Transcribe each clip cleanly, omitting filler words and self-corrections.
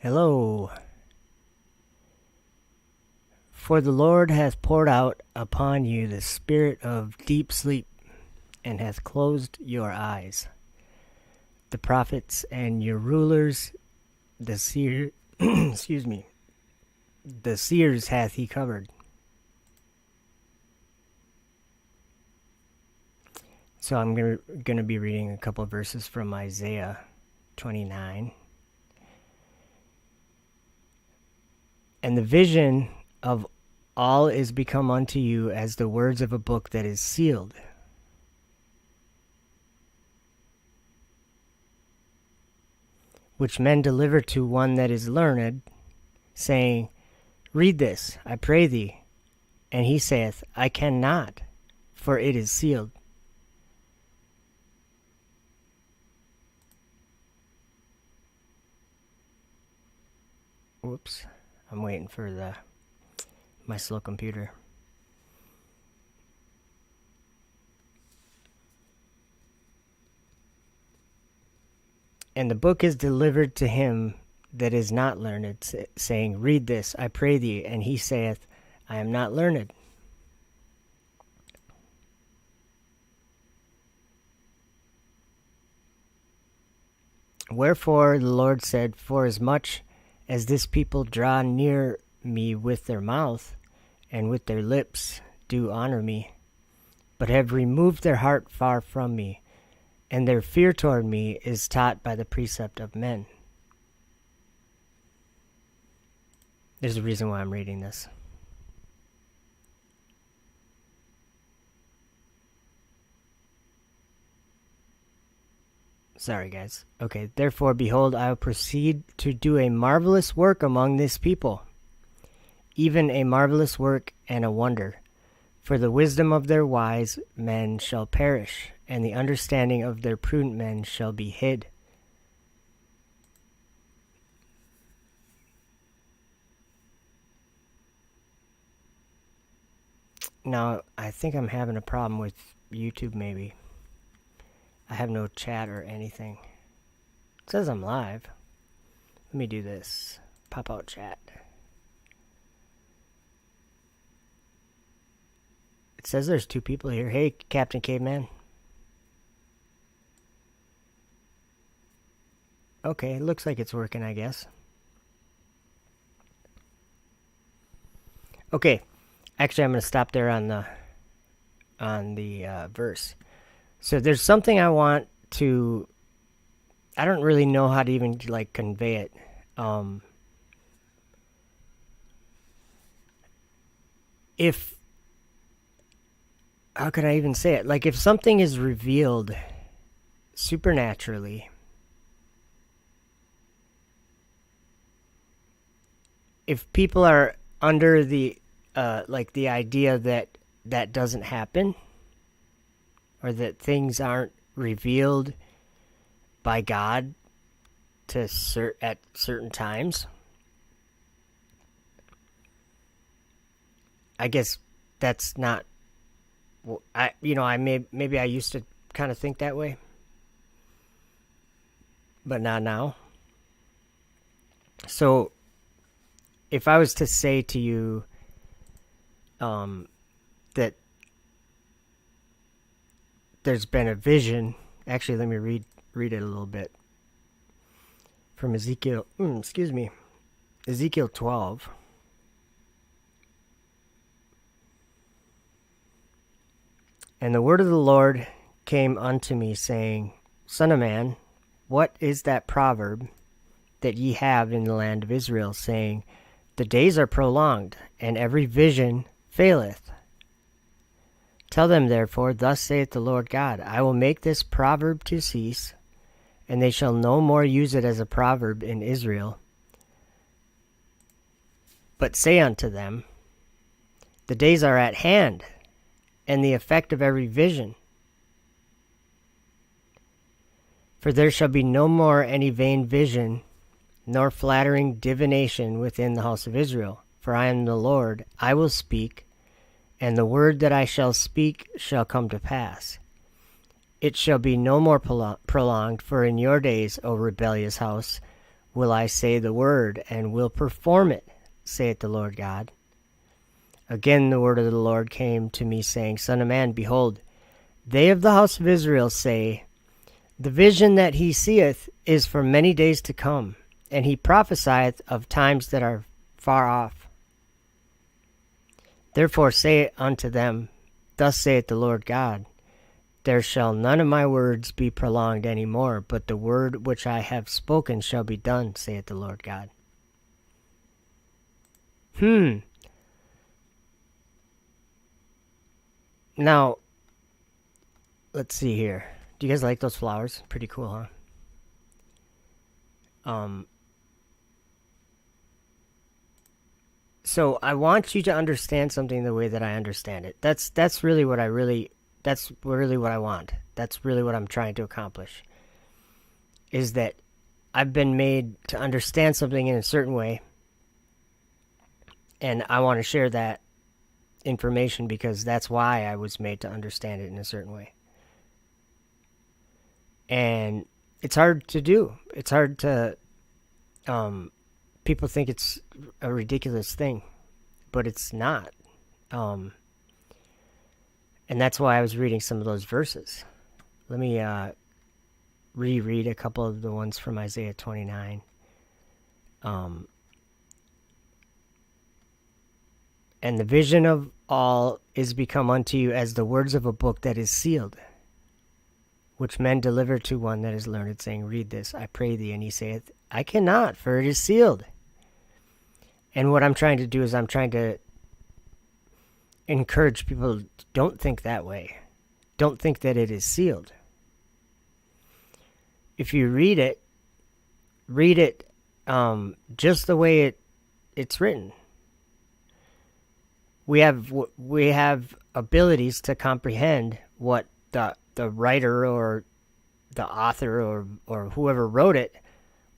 Hello. For the Lord hath poured out upon you the spirit of deep sleep, and hath closed your eyes. The prophets and your rulers, the seer, excuse me, the seers hath he covered. So I'm going to be reading a couple of verses from Isaiah 29. And the vision of all is become unto you as the words of a book that is sealed, which men deliver to one that is learned, saying, Read this, I pray thee. And he saith, I cannot, for it is sealed. Whoops, I'm waiting for my slow computer. And the book is delivered to him that is not learned, saying, Read this, I pray thee. And he saith, I am not learned. Wherefore the Lord said, Forasmuch as this people draw near me with their mouth, and with their lips do honor me, but have removed their heart far from me, and their fear toward me is taught by the precept of men. There's a reason why I'm reading this. Sorry, guys. Okay, therefore, behold, I will proceed to do a marvelous work among this people, even a marvelous work and a wonder. For the wisdom of their wise men shall perish, and the understanding of their prudent men shall be hid. Now, I think I'm having a problem with YouTube, maybe. I have no chat or anything. It says I'm live. Let me do this. Pop out chat. It says there's 2 people here. Hey, Captain Caveman. Okay, it looks like it's working, I guess. Okay, actually I'm going to stop there on the verse. So there's something I want to, I don't really know how to even like convey it. How could I even say it? Like if something is revealed supernaturally, if people are under the like the idea that that doesn't happen, or that things aren't revealed by God to at certain times, I guess that's not. Maybe I used to kind of think that way, but not now. So, if I was to say to you, that there's been a vision. Actually, let me read it a little bit from Ezekiel. Ezekiel 12. And the word of the Lord came unto me, saying, Son of man, what is that proverb that ye have in the land of Israel, saying, The days are prolonged, and every vision faileth? Tell them therefore, thus saith the Lord God, I will make this proverb to cease, and they shall no more use it as a proverb in Israel. But say unto them, The days are at hand, and the effect of every vision. For there shall be no more any vain vision, nor flattering divination within the house of Israel. For I am the Lord, I will speak, and the word that I shall speak shall come to pass. It shall be no more prolonged, for in your days, O rebellious house, will I say the word, and will perform it, saith the Lord God. Again the word of the Lord came to me, saying, Son of man, behold, they of the house of Israel say, The vision that he seeth is for many days to come, and he prophesieth of times that are far off. Therefore say unto them, Thus saith the Lord God, There shall none of my words be prolonged any more, but the word which I have spoken shall be done, saith the Lord God. Now, let's see here. Do you guys like those flowers? Pretty cool, huh? So I want you to understand something the way that I understand it. That's really what I want. That's really what I'm trying to accomplish. Is that I've been made to understand something in a certain way, and I want to share that information because that's why I was made to understand it in a certain way. And it's hard to do. It's hard to people think it's a ridiculous thing, but it's not. And that's why I was reading some of those verses. Let me reread a couple of the ones from Isaiah 29. And the vision of all is become unto you as the words of a book that is sealed, which men deliver to one that is learned, saying, Read this, I pray thee. And he saith, I cannot, for it is sealed. And what I'm trying to do is I'm trying to encourage people, don't think that way. Don't think that it is sealed. If you read it just the way it's written. We have abilities to comprehend what the writer or the author or whoever wrote it,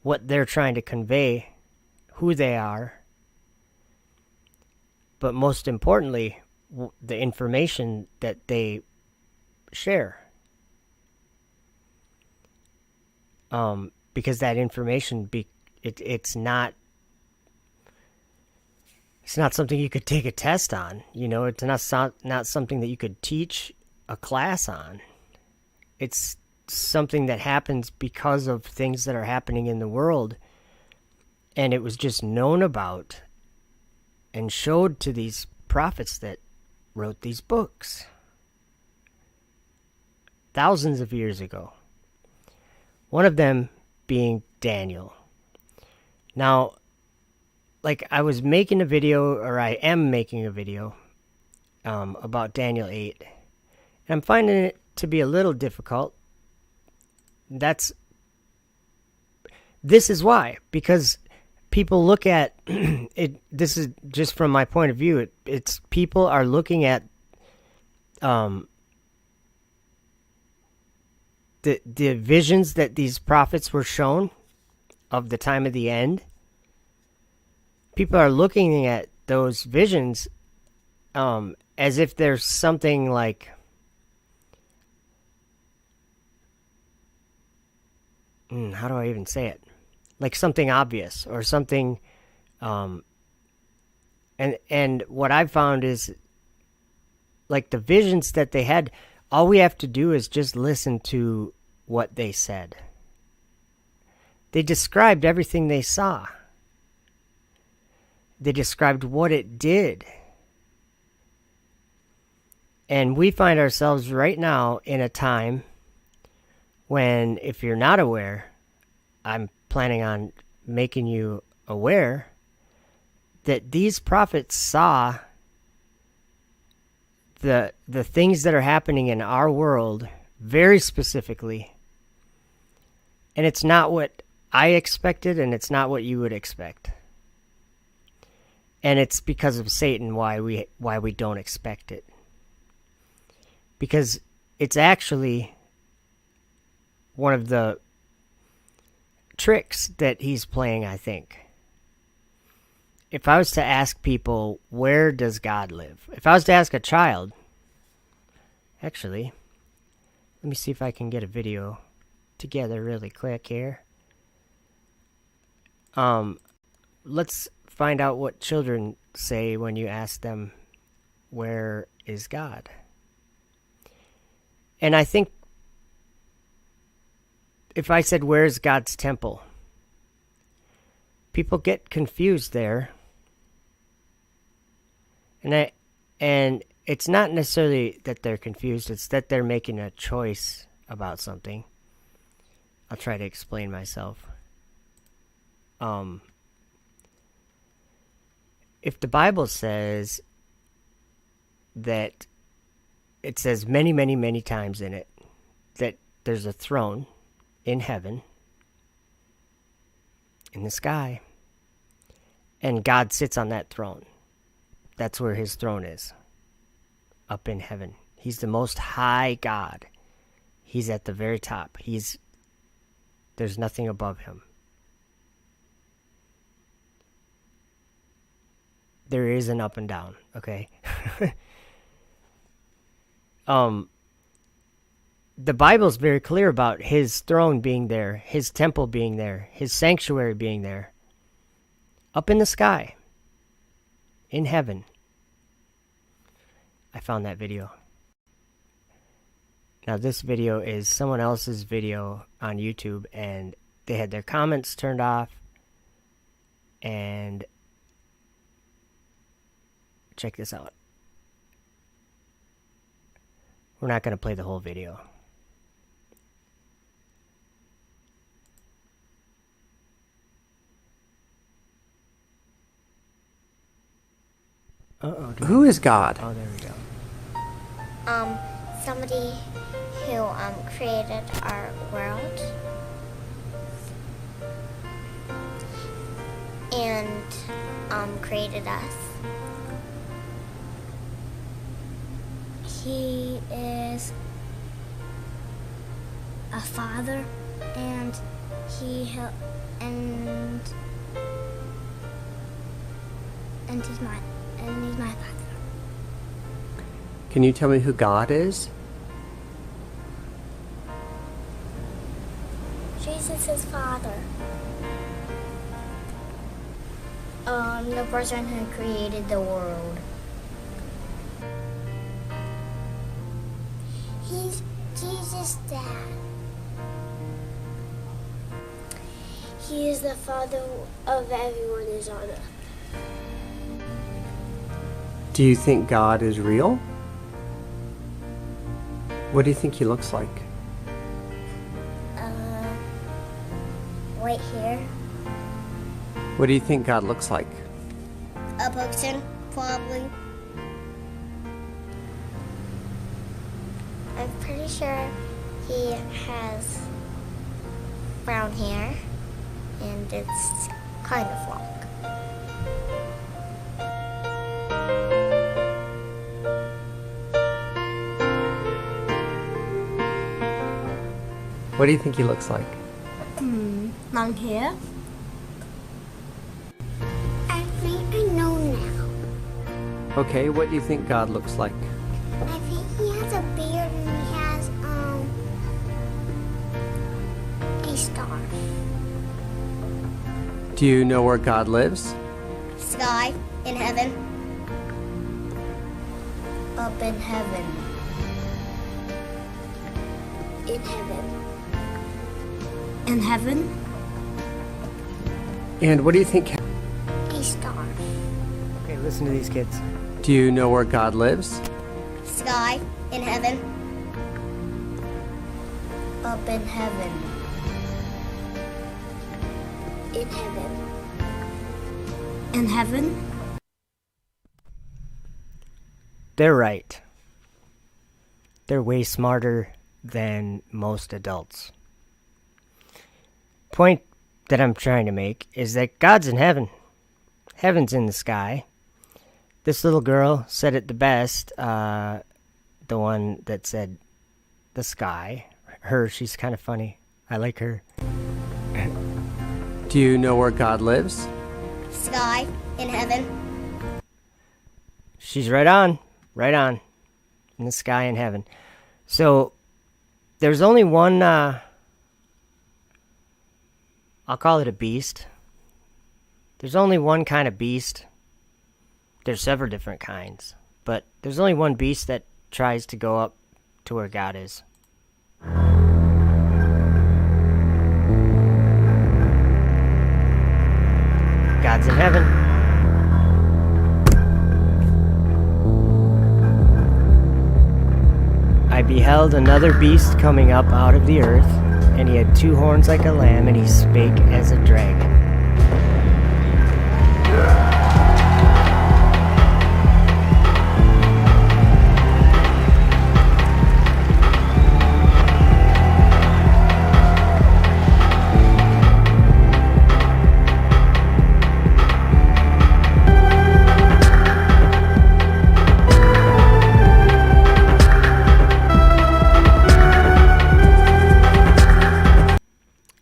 what they're trying to convey, who they are, but most importantly, the information that they share. Because that information, it's not something you could take a test on. It's not something that you could teach a class on. It's something that happens because of things that are happening in the world, and it was just known about and showed to these prophets that wrote these books thousands of years ago. One of them being Daniel. Now, like I was making a video, or I am making a video about Daniel 8, and I'm finding it to be a little difficult. This is why, because people look at it. This is just from my point of view. It's people are looking at the visions that these prophets were shown of the time of the end. People are looking at those visions as if there's something like how do I even say it? Like something obvious or something. And what I've found is like the visions that they had, all we have to do is just listen to what they said. They described everything they saw. They described what it did. And we find ourselves right now in a time when, if you're not aware, I'm planning on making you aware that these prophets saw the things that are happening in our world very specifically. And it's not what I expected, and it's not what you would expect. And it's because of Satan why we don't expect it. Because it's actually one of the tricks that he's playing, I think. If I was to ask people, where does God live? If I was to ask a child, actually, let me see if I can get a video together really quick here. Let's find out what children say when you ask them, where is God? And I think if I said, where's God's temple? People get confused there. And it's not necessarily that they're confused, it's that they're making a choice about something. I'll try to explain myself. If the Bible says that it says many, many, many times in it that there's a throne in heaven, in the sky, and God sits on that throne. That's where his throne is, up in heaven. He's the most high God. He's at the very top. There's nothing above him. There is an up and down, okay? The Bible's very clear about his throne being there, his temple being there, his sanctuary being there, up in the sky, in heaven. I found that video. Now this video is someone else's video on YouTube, and they had their comments turned off, and check this out. We're not going to play the whole video. Who is God? Oh, there we go. Somebody who created our world and created us. He is a father, and he's my father. Can you tell me who God is? Jesus is father. The person who created the world. He's Jesus' dad. He is the father of everyone who's on earth. Do you think God is real? What do you think he looks like? Right here. What do you think God looks like? A person, probably. I'm pretty sure he has brown hair, and it's kind of long. What do you think he looks like? Long hair. I think I know now. Okay, what do you think God looks like? I think he has a beard and he has a star. Do you know where God lives? Sky in heaven. Up in heaven. In heaven. In heaven? And what do you think? A star. Okay, listen to these kids. Do you know where God lives? Sky in heaven. Up in heaven. In heaven. In heaven? They're right. They're way smarter than most adults. Point that I'm trying to make is that God's in heaven. Heaven's in the sky. This little girl said it the best. The one that said the sky. She's kind of funny. I like her. Do you know where God lives? Sky in heaven. She's right on. Right on. In the sky in heaven. So, there's only one, I'll call it a beast. there's only one kind of beast. There's several different kinds, but there's only one beast that tries to go up to where God is. God's in heaven. I beheld another beast coming up out of the earth, and he had 2 horns like a lamb, and he spake as a dragon.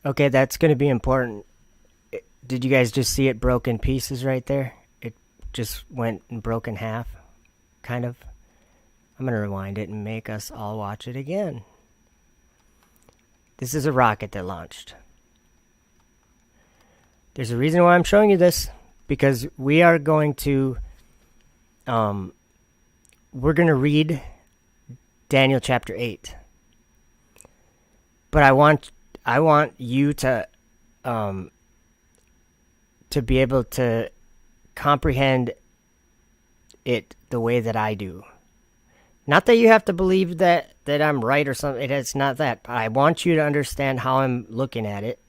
Okay, that's going to be important. Did you guys just see it broke in pieces right there? It just went and broke in half, kind of. I'm going to rewind it and make us all watch it again. This is a rocket that launched. There's a reason why I'm showing you this, because we are going to, we're going to read Daniel chapter 8. But I want you to be able to comprehend it the way that I do. Not that you have to believe that I'm right or something. It's not that. I want you to understand how I'm looking at it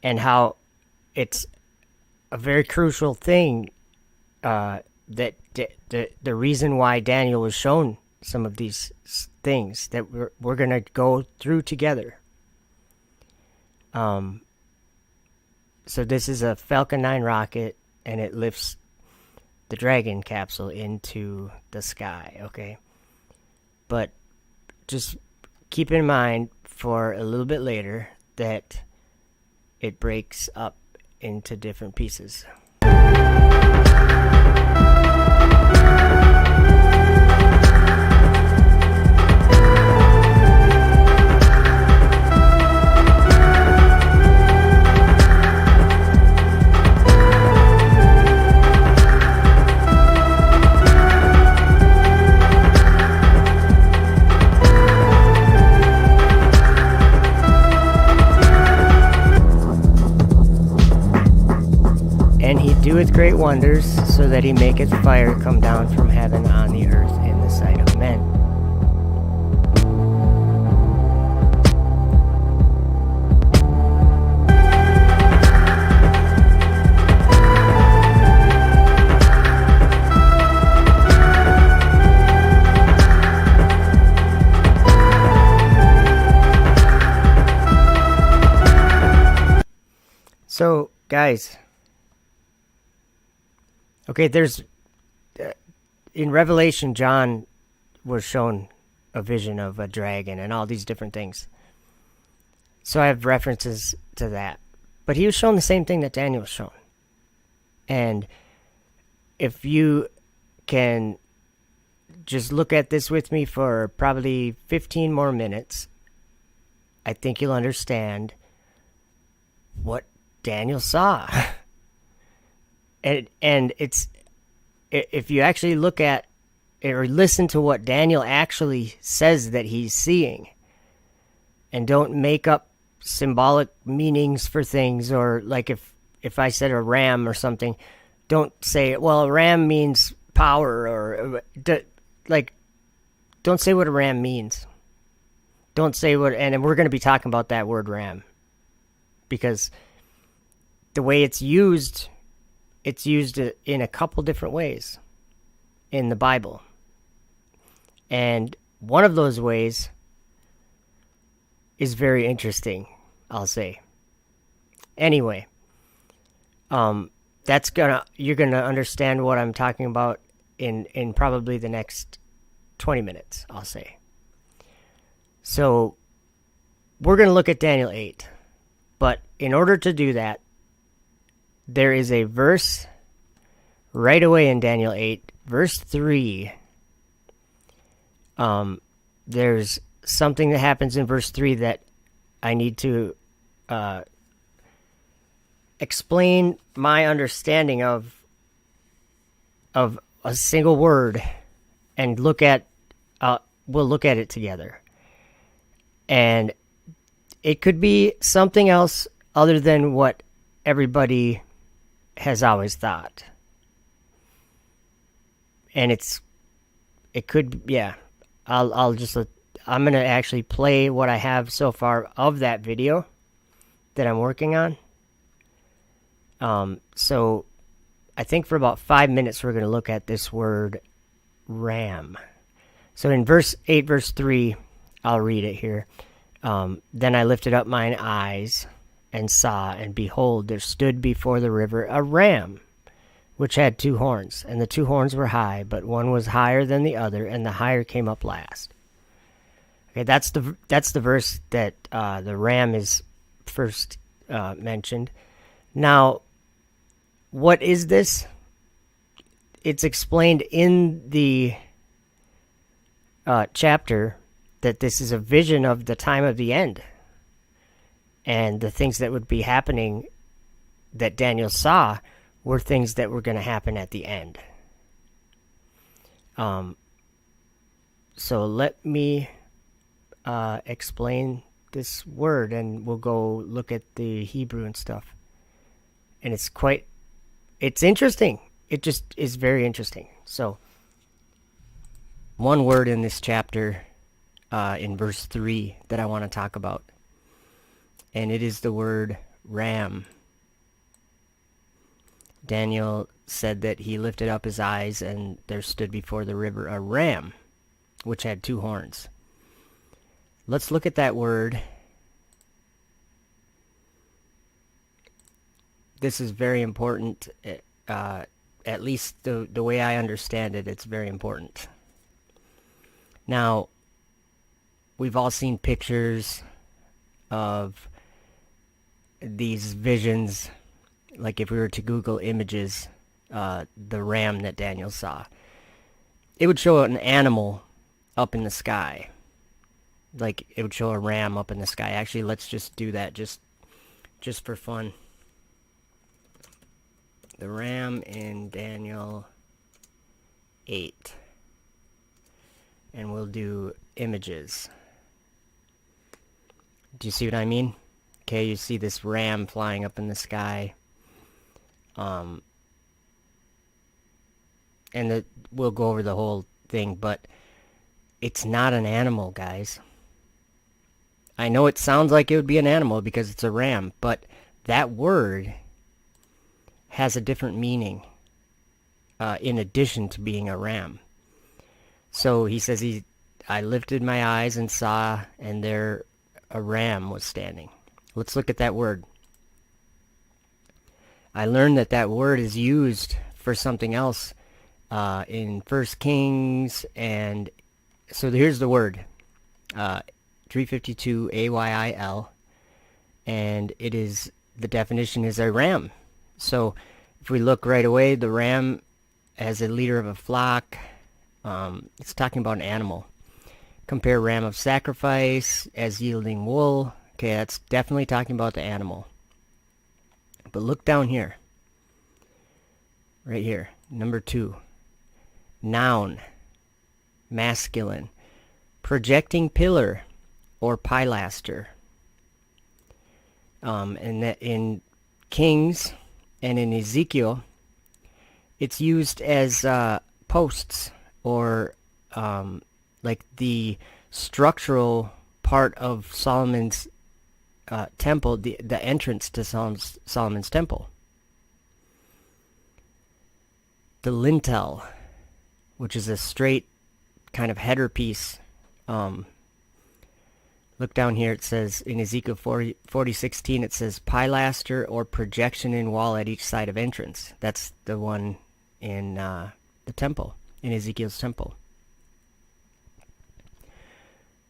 and how it's a very crucial thing, that the reason why Daniel was shown some of these things that we're going to go through together. So this is a Falcon 9 rocket, and it lifts the Dragon capsule into the sky, okay? But just keep in mind for a little bit later that it breaks up into different pieces. Doeth great wonders, so that he maketh fire come down from heaven on the earth in the sight of men. So, guys, okay, there's, in Revelation, John was shown a vision of a dragon and all these different things. So I have references to that. But he was shown the same thing that Daniel was shown. And if you can just look at this with me for probably 15 more minutes, I think you'll understand what Daniel saw. And it's, if you actually look at or listen to what Daniel actually says that he's seeing, and don't make up symbolic meanings for things, or like if I said a ram or something, don't say, well, a ram means power, or don't say what a ram means. Don't say what, and we're going to be talking about that word ram, because the way it's used in a couple different ways in the Bible. And one of those ways is very interesting, I'll say. Anyway, you're gonna understand what I'm talking about in probably the next 20 minutes, I'll say. So we're gonna look at Daniel 8. But in order to do that, there is a verse right away in Daniel 8, verse 3. There's something that happens in verse 3 that I need to explain my understanding of a single word and we'll look at it together. And it could be something else other than what everybody has always thought. And it could, yeah. I'm going to actually play what I have so far of that video that I'm working on. So I think for about 5 minutes we're going to look at this word ram. So in verse 8, verse 3, I'll read it here. Then I lifted up mine eyes and saw, and behold, there stood before the river a ram, which had 2 horns, and the 2 horns were high, but one was higher than the other, and the higher came up last. Okay, that's the verse that the ram is first mentioned. Now, what is this? It's explained in the chapter that this is a vision of the time of the end and the things that would be happening that Daniel saw were things that were going to happen at the end. So let me explain this word, and we'll go look at the Hebrew and stuff. And it's interesting. It just is very interesting. So, one word in this chapter, in verse 3, that I want to talk about. And it is the word ram. Daniel said that he lifted up his eyes, and there stood before the river a ram, which had 2 horns. Let's look at that word. This is very important. At least the way I understand it, it's very important. Now, we've all seen pictures of these visions. Like if we were to Google images, the ram that Daniel saw, it would show an animal up in the sky. Like it would show a ram up in the sky. Actually, let's just do that just for fun. The ram in Daniel 8. And we'll do images. Do you see what I mean? Okay, you see this ram flying up in the sky. And we'll go over the whole thing, but it's not an animal, guys. I know it sounds like it would be an animal because it's a ram, but that word has a different meaning in addition to being a ram. So he says, I lifted my eyes and saw, and there a ram was standing. Let's look at that word. I learned that word is used for something else in 1 Kings, and so here's the word, 352 AYIL, and it is, the definition is a ram. So if we look right away, the ram as a leader of a flock, it's talking about an animal. Compare ram of sacrifice as yielding wool. Okay, that's definitely talking about the animal. But look down here. Right here. Number 2. Noun. Masculine. Projecting pillar or pilaster. And that in Kings and in Ezekiel, it's used as posts or like the structural part of Solomon's temple, the entrance to Solomon's temple. The lintel, which is a straight kind of header piece. Look down here, it says in Ezekiel 40:16, it says pilaster or projection in wall at each side of entrance. That's the one in the temple, in Ezekiel's temple.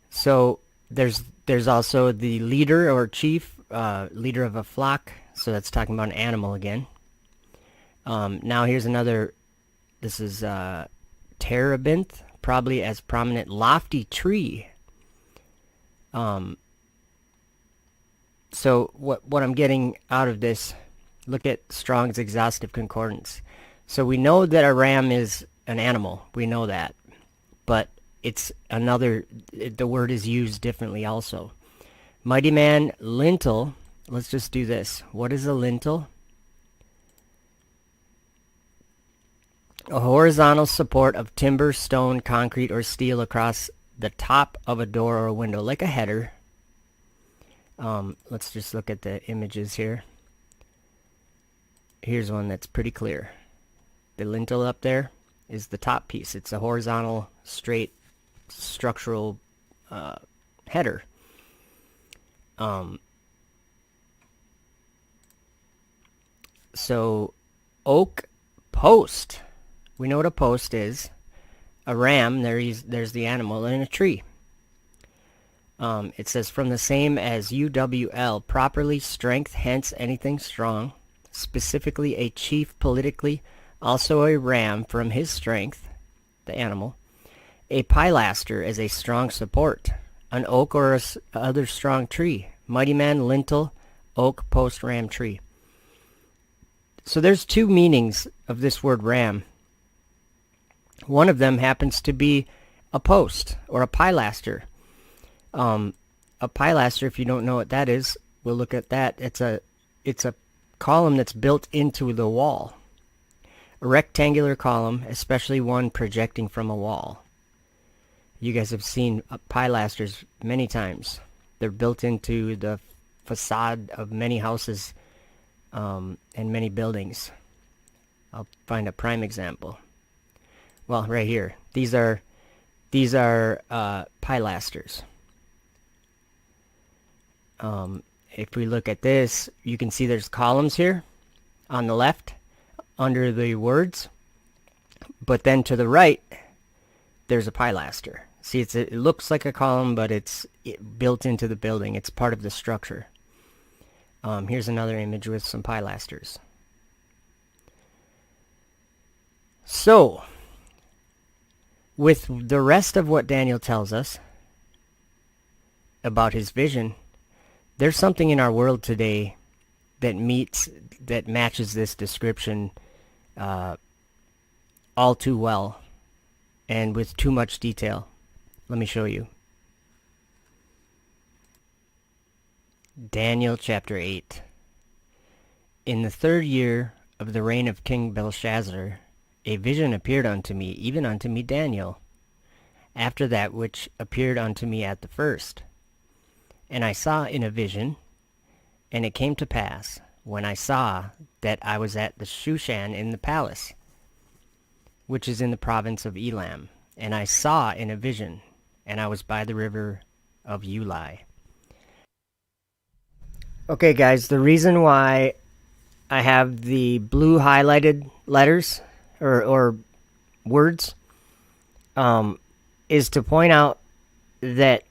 So there's also the leader or chief, leader of a flock. So that's talking about an animal again. Now here's another. This is terebinth, probably as prominent lofty tree. So what I'm getting out of this Look at Strong's Exhaustive Concordance. So we know that a ram is an animal. We know that. But the word is used differently also. Mighty man, lintel. Let's just do this. What is a lintel? A horizontal support of timber, stone, concrete, or steel across the top of a door or a window, like a header. Let's just look at the images here. Here's one that's pretty clear. The lintel up there is the top piece. It's a horizontal, straight, structural header. So, oak post. We know what a post is. A ram, there's the animal, and a tree. It says from the same as UWL, properly strength, hence anything strong. Specifically a chief politically, also a ram from his strength, the animal. A pilaster as a strong support. An oak or other strong tree. Mighty man, lintel, oak, post, ram, tree. So there's two meanings of this word ram. One of them happens to be a post or a pilaster. A pilaster, if you don't know what that is, we'll look at that. It's a column that's built into the wall. A rectangular column, especially one projecting from a wall. You guys have seen pilasters many times. They're built into the facade of many houses and many buildings. I'll find a prime example. Well, right here. These are pilasters. If we look at this, you can see there's columns here on the left under the words, but then to the right there's a pilaster. See, it looks like a column, but it's built into the building. It's part of the structure. Here's another image with some pilasters. So, with the rest of what Daniel tells us about his vision, there's something in our world today that matches this description all too well and with too much detail. Let me show you. Daniel chapter 8. In the 3rd year of the reign of King Belshazzar, a vision appeared unto me, even unto me Daniel, after that which appeared unto me at the first. And I saw in a vision, and it came to pass, when I saw, that I was at the Shushan in the palace, which is in the province of Elam. And I saw in a vision, and I was by the river of Ulai. Okay, guys, the reason why I have the blue highlighted letters or words is to point out that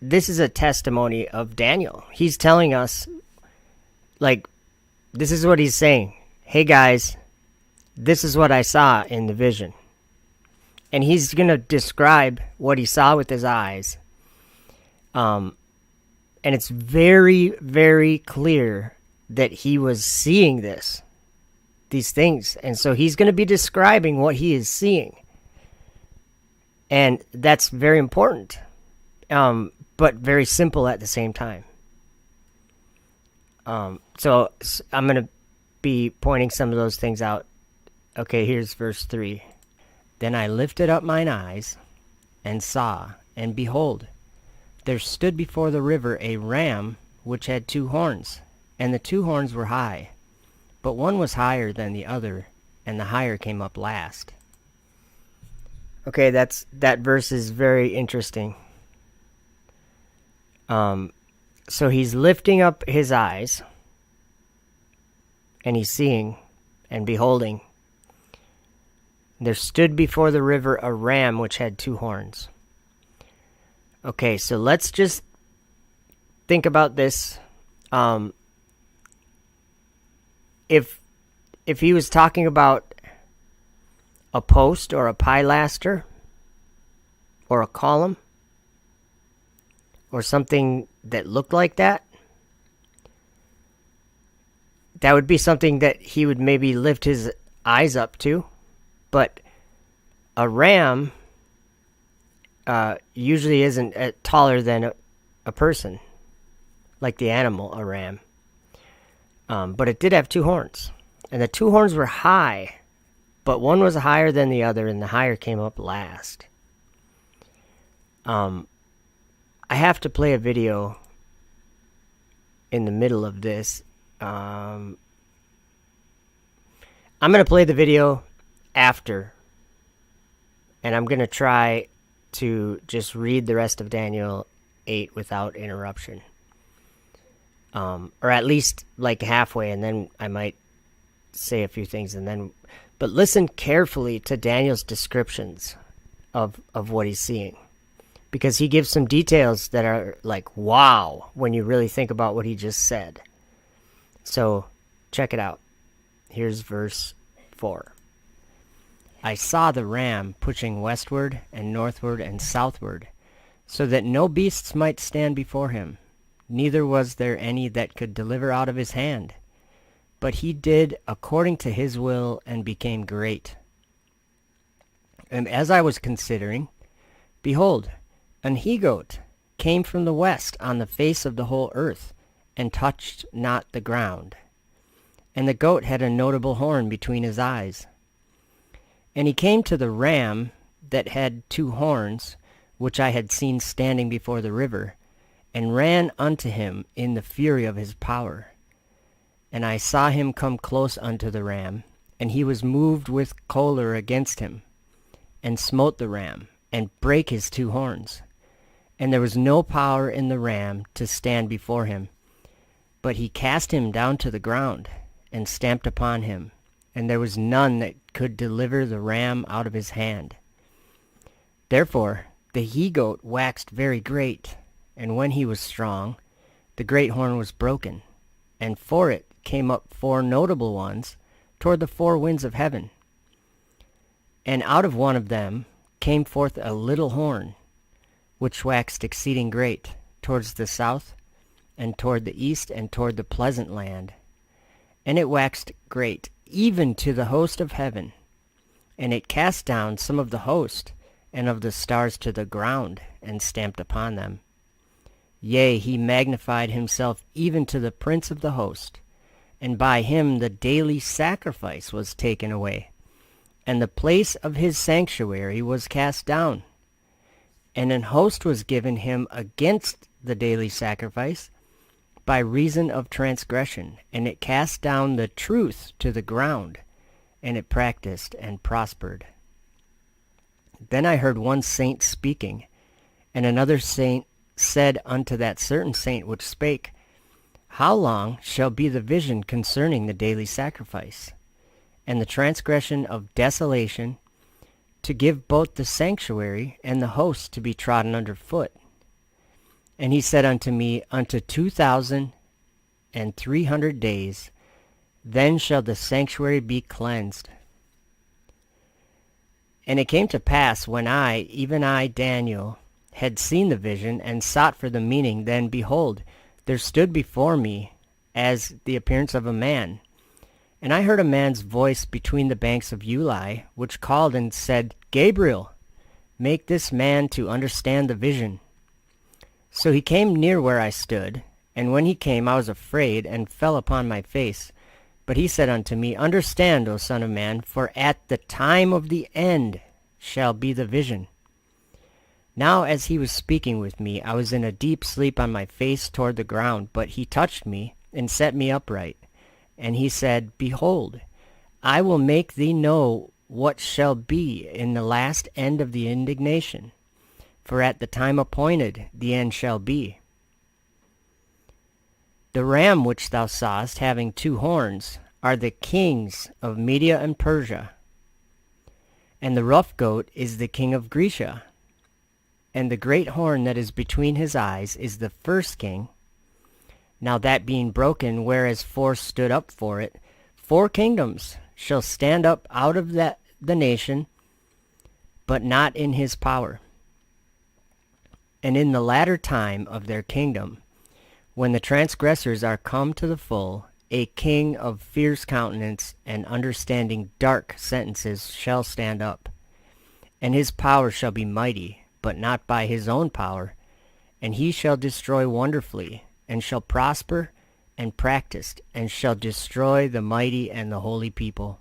this is a testimony of Daniel. He's telling us, like, this is what he's saying. Hey, guys, this is what I saw in the vision. And he's going to describe what he saw with his eyes. And it's very, very clear that he was seeing these things. And so he's going to be describing what he is seeing. And that's very important, but very simple at the same time. So I'm going to be pointing some of those things out. Okay, here's verse 3. Then I lifted up mine eyes, and saw, and behold, there stood before the river a ram which had 2 horns, and the 2 horns were high, but one was higher than the other, and the higher came up last. Okay, that verse is very interesting. So he's lifting up his eyes, and he's seeing and beholding. There stood before the river a ram which had 2 horns. Okay, so let's just think about this. If he was talking about a post or a pilaster or a column or something that looked like that, that would be something that he would maybe lift his eyes up to. But a ram usually isn't taller than a person, like the animal, a ram. But it did have two horns. And the two horns were high, but one was higher than the other, and the higher came up last. I have to play a video in the middle of this. I'm going to play the video after, and I'm going to try to just read the rest of Daniel 8 without interruption. Or at least like halfway, and then I might say a few things, but listen carefully to Daniel's descriptions of what he's seeing, because he gives some details that are like, wow, when you really think about what he just said. So check it out. Here's verse 4. I saw the ram pushing westward and northward and southward, so that no beasts might stand before him, neither was there any that could deliver out of his hand. But he did according to his will and became great. And as I was considering, behold, an he-goat came from the west on the face of the whole earth, and touched not the ground. And the goat had a notable horn between his eyes. And he came to the ram that had two horns, which I had seen standing before the river, and ran unto him in the fury of his power. And I saw him come close unto the ram, and he was moved with choler against him, and smote the ram, and brake his two horns. And there was no power in the ram to stand before him, but he cast him down to the ground, and stamped upon him, and there was none that could deliver the ram out of his hand. Therefore the he-goat waxed very great, and when he was strong, the great horn was broken, and for it came up four notable ones toward the four winds of heaven. And out of one of them came forth a little horn, which waxed exceeding great, towards the south, and toward the east, and toward the pleasant land. And it waxed great, even to the host of heaven. And it cast down some of the host, and of the stars to the ground, and stamped upon them. Yea, he magnified himself even to the prince of the host, and by him the daily sacrifice was taken away, and the place of his sanctuary was cast down. And an host was given him against the daily sacrifice by reason of transgression, and it cast down the truth to the ground, and it practiced and prospered. Then I heard one saint speaking, and another saint said unto that certain saint which spake, How long shall be the vision concerning the daily sacrifice, and the transgression of desolation, to give both the sanctuary and the host to be trodden under foot? And he said unto me, Unto 2,300 days, then shall the sanctuary be cleansed. And it came to pass, when I, even I, Daniel, had seen the vision, and sought for the meaning, then, behold, there stood before me as the appearance of a man. And I heard a man's voice between the banks of Ulai, which called and said, Gabriel, make this man to understand the vision. So he came near where I stood, and when he came I was afraid, and fell upon my face. But he said unto me, Understand, O son of man, for at the time of the end shall be the vision. Now as he was speaking with me, I was in a deep sleep on my face toward the ground, but he touched me, and set me upright. And he said, Behold, I will make thee know what shall be in the last end of the indignation, for at the time appointed the end shall be. The ram which thou sawest having two horns are the kings of Media and Persia, and the rough goat is the king of Grecia, and the great horn that is between his eyes is the first king. Now that being broken, whereas four stood up for it, 4 kingdoms shall stand up out of the nation, but not in his power. And in the latter time of their kingdom, when the transgressors are come to the full, a king of fierce countenance and understanding dark sentences shall stand up. And his power shall be mighty, but not by his own power. And he shall destroy wonderfully, and shall prosper and practice, and shall destroy the mighty and the holy people.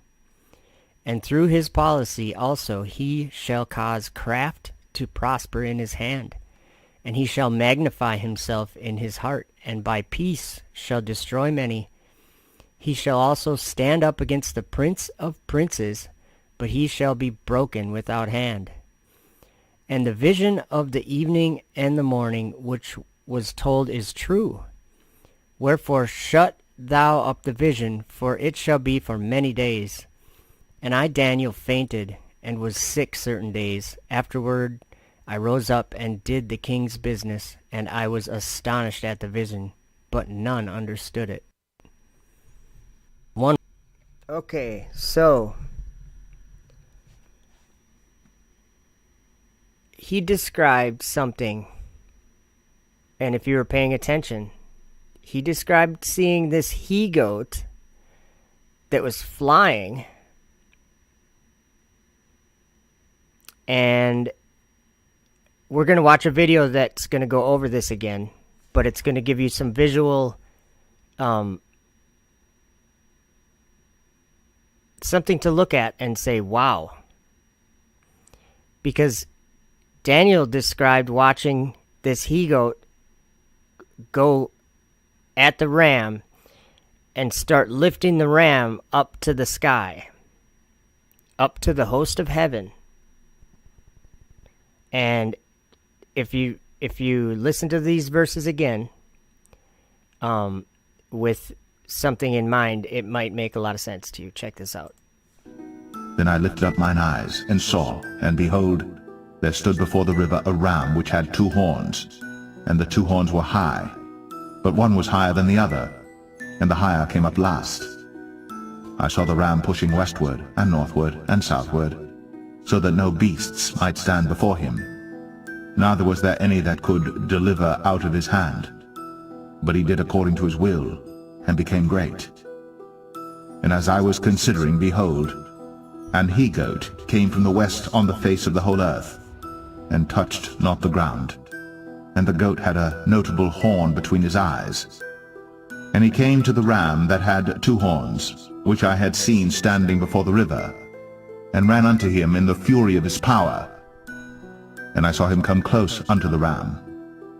And through his policy also he shall cause craft to prosper in his hand. And he shall magnify himself in his heart, and by peace shall destroy many. He shall also stand up against the prince of princes, but he shall be broken without hand. And the vision of the evening and the morning which was told is true. Wherefore shut thou up the vision, for it shall be for many days. And I, Daniel, fainted, and was sick certain days. Afterward I rose up and did the king's business, and I was astonished at the vision, but none understood it. Okay, so he described something, and if you were paying attention, he described seeing this he-goat that was flying, and we're going to watch a video that's going to go over this again, but it's going to give you some visual, something to look at and say, wow. Because Daniel described watching this he-goat go at the ram and start lifting the ram up to the sky, up to the host of heaven. And if you listen to these verses again, with something in mind, it might make a lot of sense to you. Check this out. Then I lifted up mine eyes, and saw, and behold, there stood before the river a ram which had 2 horns, and the 2 horns were high, but one was higher than the other, and the higher came up last. I saw the ram pushing westward, and northward, and southward, so that no beasts might stand before him. Neither was there any that could deliver out of his hand. But he did according to his will, and became great. And as I was considering, behold, an he-goat came from the west on the face of the whole earth, and touched not the ground. And the goat had a notable horn between his eyes. And he came to the ram that had 2 horns, which I had seen standing before the river, and ran unto him in the fury of his power. And I saw him come close unto the ram,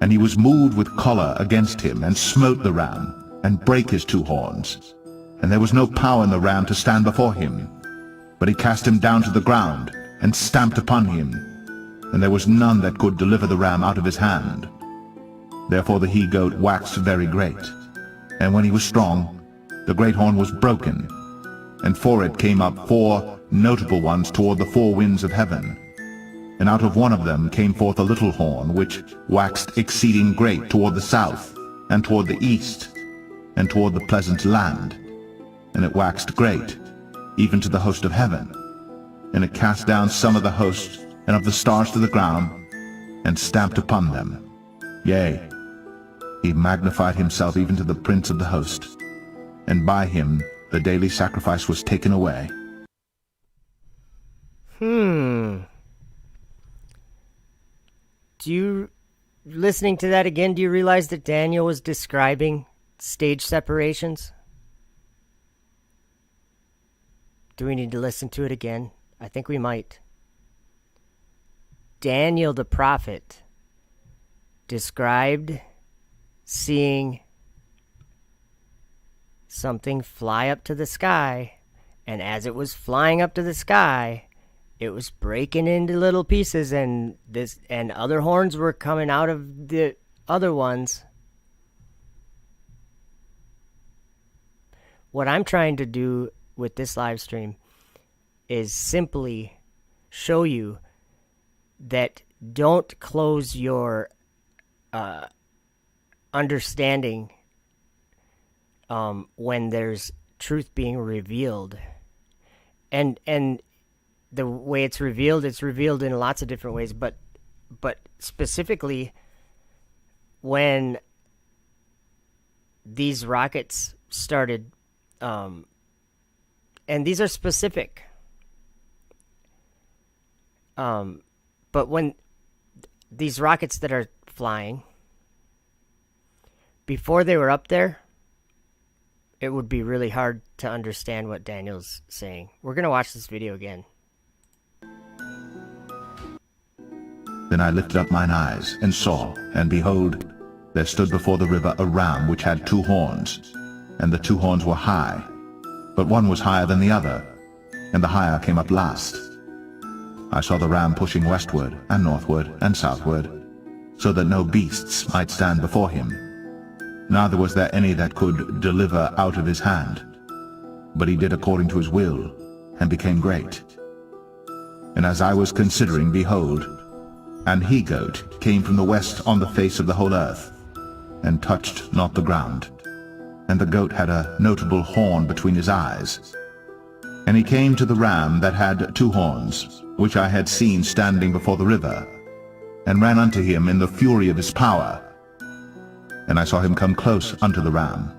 and he was moved with choler against him, and smote the ram, and brake his 2 horns. And there was no power in the ram to stand before him, but he cast him down to the ground, and stamped upon him, and there was none that could deliver the ram out of his hand. Therefore the he-goat waxed very great, and when he was strong, the great horn was broken, and for it came up 4 notable ones toward the 4 winds of heaven. And out of one of them came forth a little horn, which waxed exceeding great toward the south, and toward the east, and toward the pleasant land. And it waxed great, even to the host of heaven. And it cast down some of the hosts and of the stars to the ground, and stamped upon them. Yea, he magnified himself even to the prince of the host, and by him the daily sacrifice was taken away. Listening to that again, do you realize that Daniel was describing stage separations? Do we need to listen to it again? I think we might. Daniel the prophet described seeing something fly up to the sky, and as it was flying up to the sky, it was breaking into little pieces, and other horns were coming out of the other ones. What I'm trying to do with this live stream is simply show you that don't close your understanding when there's truth being revealed. And the way it's revealed in lots of different ways, but specifically when these rockets started And these are specific. But when these rockets that are flying, before they were up there, it would be really hard to understand what Daniel's saying. We're going to watch this video again. Then I lifted up mine eyes, and saw, and behold, there stood before the river a ram which had 2 horns, and the 2 horns were high, but one was higher than the other, and the higher came up last. I saw the ram pushing westward, and northward, and southward, so that no beasts might stand before him. Neither was there any that could deliver out of his hand. But he did according to his will, and became great. And as I was considering, behold, an he-goat came from the west on the face of the whole earth, and touched not the ground. And the goat had a notable horn between his eyes. And he came to the ram that had 2 horns, which I had seen standing before the river, and ran unto him in the fury of his power. And I saw him come close unto the ram,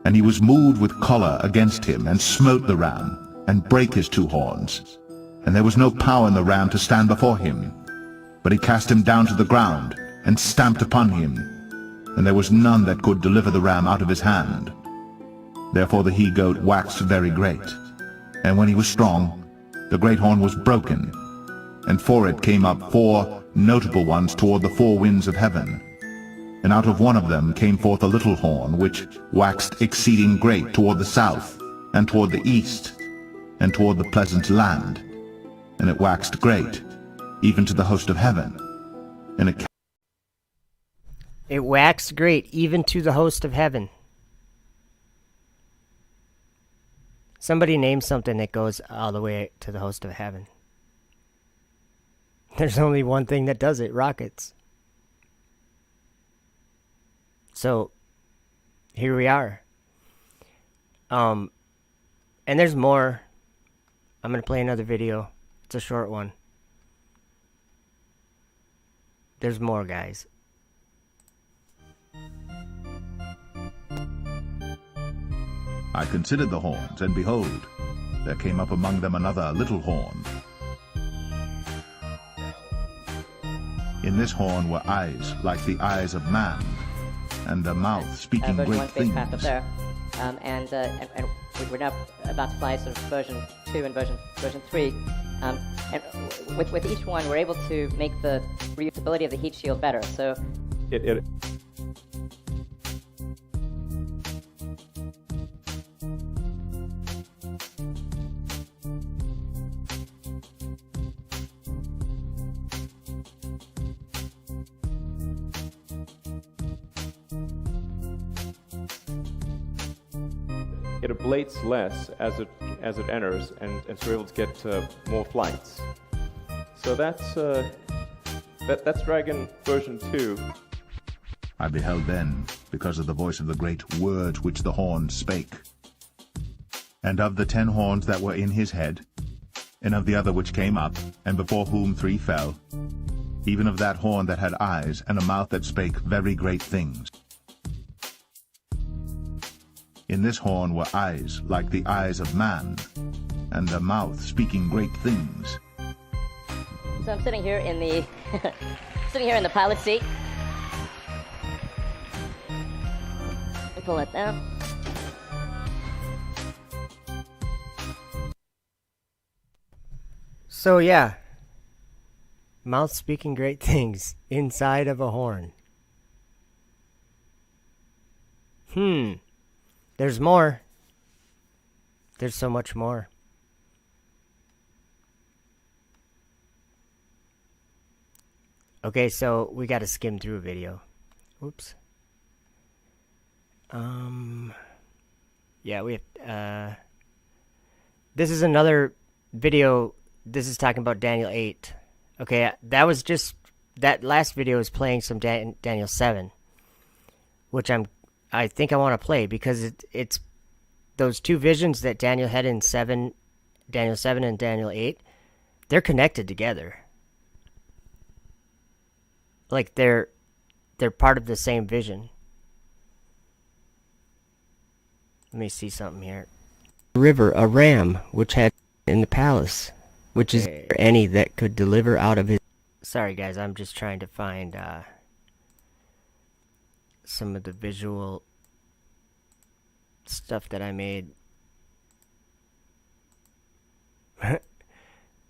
and he was moved with choler against him, and smote the ram, and brake his 2 horns. And there was no power in the ram to stand before him, but he cast him down to the ground, and stamped upon him, and there was none that could deliver the ram out of his hand. Therefore the he-goat waxed very great, and when he was strong, the great horn was broken, and for it came up 4 notable ones toward the 4 winds of heaven. And out of one of them came forth a little horn, which waxed exceeding great toward the south, and toward the east, and toward the pleasant land. And it waxed great, even to the host of heaven. And It waxed great even to the host of heaven. Somebody name something that goes all the way to the host of heaven. There's only one thing that does it, rockets. So, here we are. And there's more. I'm going to play another video. It's a short one. There's more, guys. I considered the horns, and behold, there came up among them another little horn. In this horn were eyes like the eyes of man, and a mouth speaking version great 1 things. spacecraft up there, and we're now about to fly sort of version 2 and version 3. And with each one, we're able to make the reusability of the heat shield better. So it ablates less as it enters, and so we're able to get more flights. So that's Dragon version 2. I beheld then, because of the voice of the great words which the horn spake. And of the 10 horns that were in his head, and of the other which came up, and before whom 3 fell, even of that horn that had eyes, and a mouth that spake very great things. In this horn were eyes like the eyes of man, and a mouth speaking great things. So I'm sitting here in the pilot seat. Let me pull that down. So yeah, mouth speaking great things inside of a horn. There's more. There's so much more. Okay, so we got to skim through a video. Oops. Yeah, we have, this is another video. This is talking about Daniel 8. Okay, that last video is playing some Daniel 7, which I think I want to play because it's those 2 visions that Daniel had in Daniel 7 and Daniel 8, they're connected together. Like they're part of the same vision. Let me see something here. river a ram which had in the palace, which is any that could deliver out of his. Sorry guys, I'm just trying to find some of the visual stuff that I made.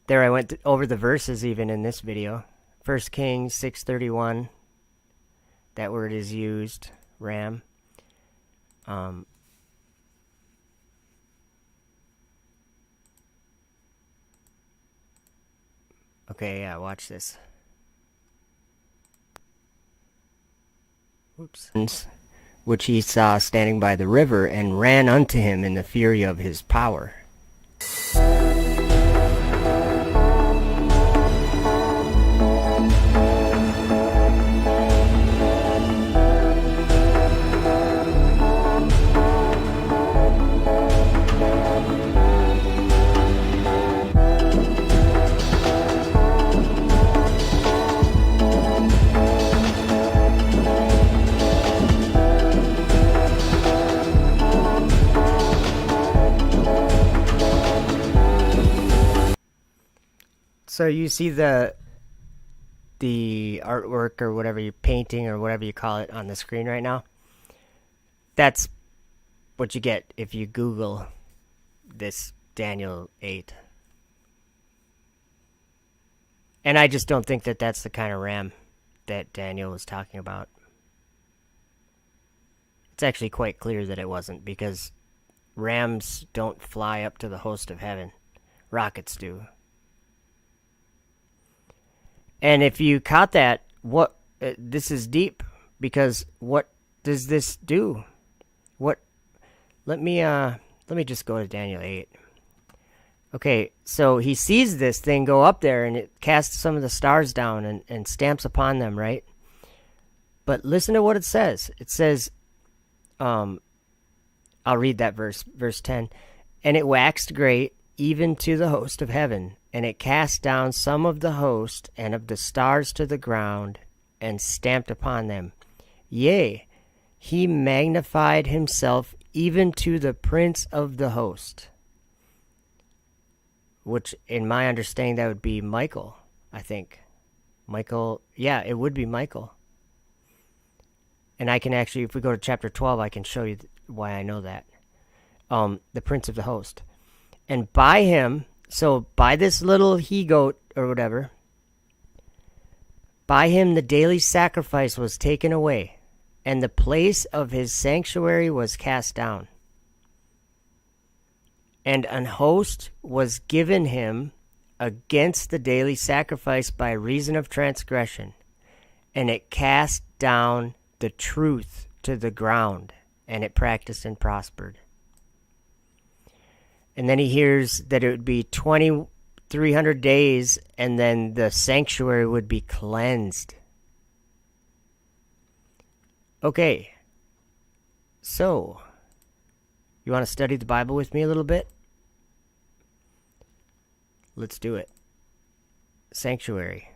There I went over the verses even in this video. 1 Kings 6:31. That word is used, ram. Okay, yeah, watch this. Whoops. Which he saw standing by the river, and ran unto him in the fury of his power. So you see the artwork or whatever you're painting or whatever you call it on the screen right now. That's what you get if you Google this Daniel 8. And I just don't think that that's the kind of ram that Daniel was talking about. It's actually quite clear that it wasn't, because rams don't fly up to the host of heaven. Rockets do. And if you caught that, what this is deep, because what does this do? Let me just go to Daniel 8. Okay, so he sees this thing go up there, and it casts some of the stars down and stamps upon them, right? But listen to what it says. It says, I'll read that verse 10. And it waxed great, even to the host of heaven, and it cast down some of the host and of the stars to the ground, and stamped upon them. Yea, he magnified himself even to the prince of the host. Which, in my understanding, that would be Michael, I think. Michael, yeah, it would be Michael. And I can actually, if we go to chapter 12, I can show you why I know that. The prince of the host. And by him, so by this little he-goat or whatever, by him the daily sacrifice was taken away, and the place of his sanctuary was cast down. And an host was given him against the daily sacrifice by reason of transgression, and it cast down the truth to the ground, and it practiced and prospered. And then he hears that it would be 2,300 days, and then the sanctuary would be cleansed. Okay, so, you want to study the Bible with me a little bit? Let's do it. Sanctuary.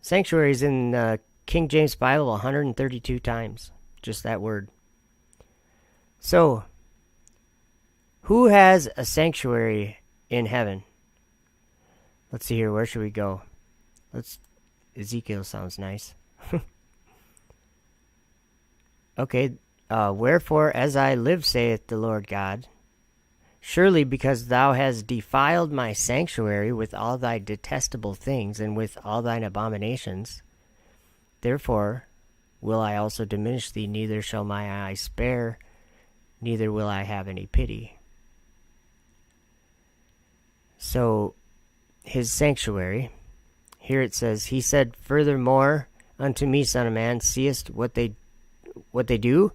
Sanctuary is in King James Bible 132 times. Just that word. So, who has a sanctuary in heaven? Let's see here. Where should we go? Ezekiel sounds nice. Okay. Wherefore, as I live, saith the Lord God, surely because thou hast defiled my sanctuary with all thy detestable things and with all thine abominations, therefore will I also diminish thee, neither shall my eye spare, neither will I have any pity. So, his sanctuary, here it says, he said, furthermore unto me, son of man, seest what they do,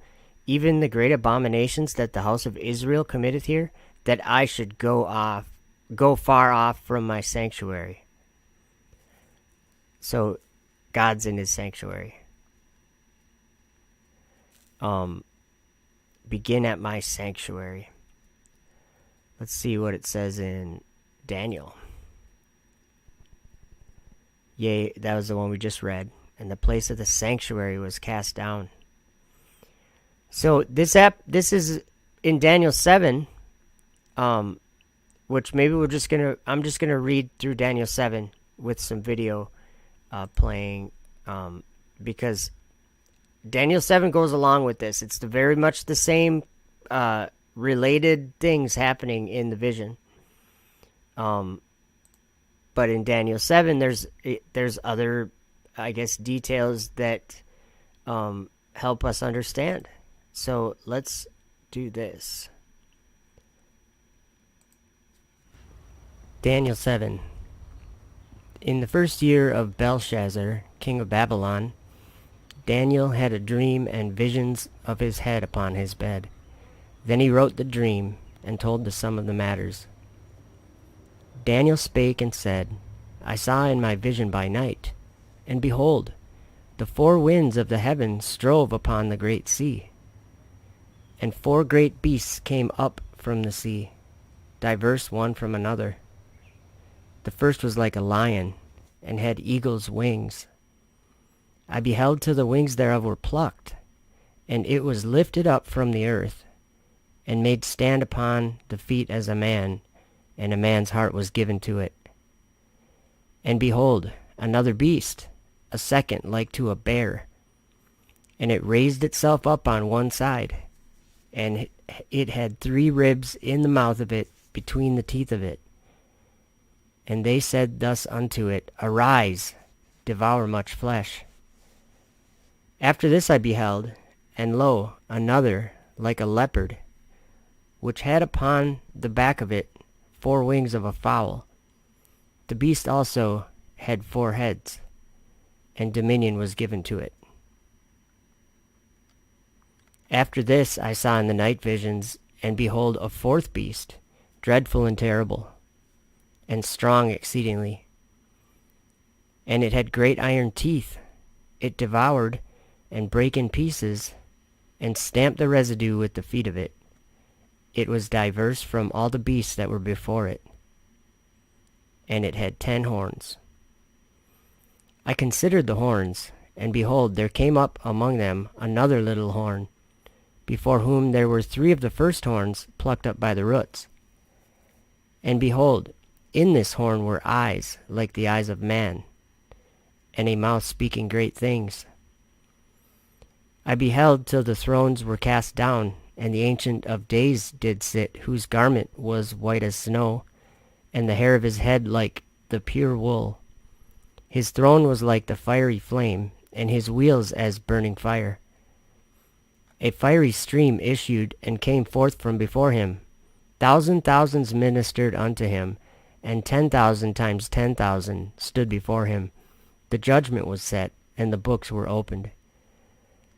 even the great abominations that the house of Israel committeth here, that I should go far off from my sanctuary. So, God's in his sanctuary. Begin at my sanctuary. Let's see what it says in Daniel. Yea, that was the one we just read. And the place of the sanctuary was cast down. So this is in Daniel 7, which maybe I'm just gonna read through Daniel 7 with some video playing, because Daniel 7 goes along with this. It's very much the same related things happening in the vision. But in Daniel 7, there's other, I guess, details that help us understand. So let's do this. Daniel 7. In the first year of Belshazzar, king of Babylon, Daniel had a dream and visions of his head upon his bed. Then he wrote the dream and told the sum of the matters. Daniel spake and said, I saw in my vision by night, and behold, the 4 winds of the heaven strove upon the great sea. And 4 great beasts came up from the sea, diverse one from another. The first was like a lion, and had eagle's wings. I beheld till the wings thereof were plucked, and it was lifted up from the earth, and made stand upon the feet as a man, and a man's heart was given to it. And behold, another beast, a second like to a bear, and it raised itself up on one side, and it had 3 ribs in the mouth of it, between the teeth of it. And they said thus unto it, Arise, devour much flesh. After this I beheld, and lo, another, like a leopard, which had upon the back of it 4 wings of a fowl. The beast also had 4 heads, and dominion was given to it. After this I saw in the night visions, and behold, a 4th beast, dreadful and terrible, and strong exceedingly. And it had great iron teeth. It devoured, and brake in pieces, and stamped the residue with the feet of it. It was diverse from all the beasts that were before it. And it had 10 horns. I considered the horns, and behold, there came up among them another little horn, before whom there were 3 of the first horns plucked up by the roots. And behold, in this horn were eyes like the eyes of man, and a mouth speaking great things. I beheld till the thrones were cast down, and the Ancient of Days did sit, whose garment was white as snow, and the hair of his head like the pure wool. His throne was like the fiery flame, and his wheels as burning fire. A fiery stream issued and came forth from before him. Thousands ministered unto him, and 10,000 times 10,000 stood before him. The judgment was set, and the books were opened.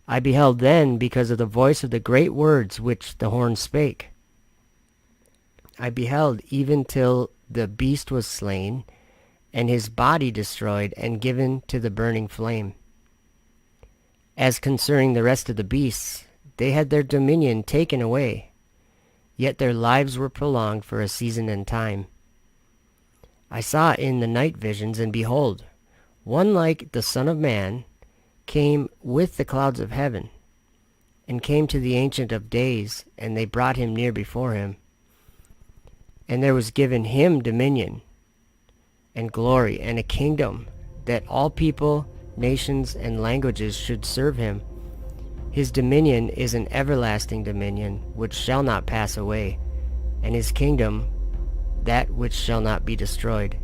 I beheld then because of the voice of the great words which the horn spake. I beheld even till the beast was slain, and his body destroyed and given to the burning flame. As concerning the rest of the beasts, they had their dominion taken away, yet their lives were prolonged for a season and time. I saw in the night visions, and behold, one like the Son of Man came with the clouds of heaven, and came to the Ancient of Days, and they brought him near before him. And there was given him dominion, and glory, and a kingdom, that all people, nations, and languages should serve him. His dominion is an everlasting dominion, which shall not pass away, and his kingdom that which shall not be destroyed.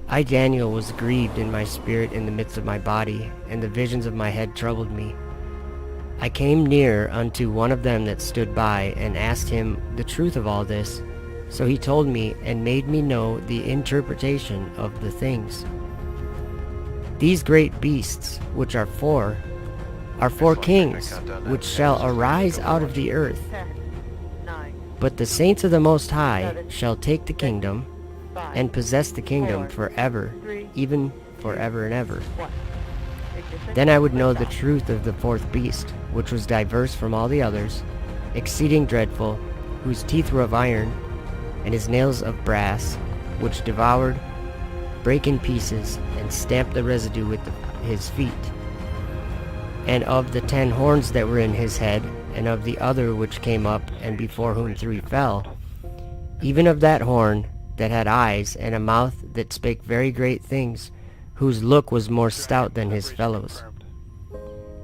I, Daniel, was grieved in my spirit in the midst of my body, and the visions of my head troubled me. I came near unto one of them that stood by, and asked him the truth of all this. So he told me, and made me know the interpretation of the things. These great beasts, which are 4 kings, which shall arise out of the earth. But the saints of the Most High shall take the kingdom, and possess the kingdom forever, even forever and ever. Then I would know the truth of the 4th beast, which was diverse from all the others, exceeding dreadful, whose teeth were of iron, and his nails of brass, which devoured, brake in pieces, and stamped the residue with his feet. And of the 10 horns that were in his head, and of the other which came up, and before whom 3 fell, even of that horn that had eyes, and a mouth that spake very great things, whose look was more stout than his fellows.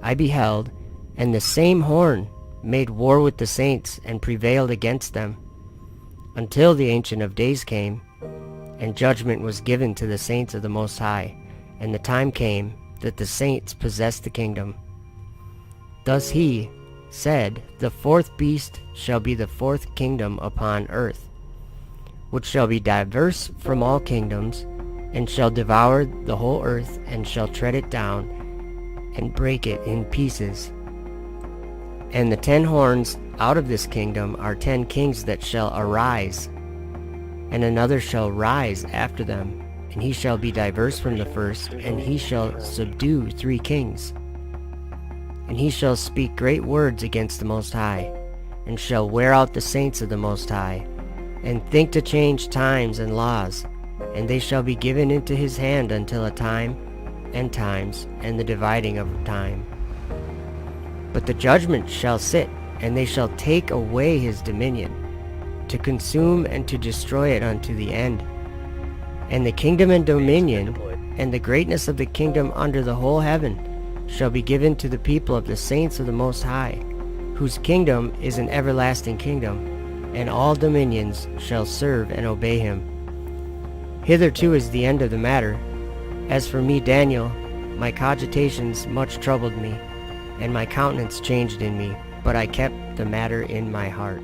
I beheld, and the same horn made war with the saints, and prevailed against them, until the Ancient of Days came, and judgment was given to the saints of the Most High, and the time came that the saints possessed the kingdom. Thus he said, the 4th beast shall be the 4th kingdom upon earth, which shall be diverse from all kingdoms, and shall devour the whole earth, and shall tread it down, and break it in pieces. And the 10 horns out of this kingdom are 10 kings that shall arise, and another shall rise after them, and he shall be diverse from the first, and he shall subdue 3 kings. And he shall speak great words against the Most High, and shall wear out the saints of the Most High, and think to change times and laws, and they shall be given into his hand until a time and times, and the dividing of time. But the judgment shall sit, and they shall take away his dominion, to consume and to destroy it unto the end. And the kingdom and dominion, and the greatness of the kingdom under the whole heaven, shall be given to the people of the saints of the Most High, whose kingdom is an everlasting kingdom, and all dominions shall serve and obey him. Hitherto is the end of the matter. As for me, Daniel, my cogitations much troubled me, and my countenance changed in me, but I kept the matter in my heart.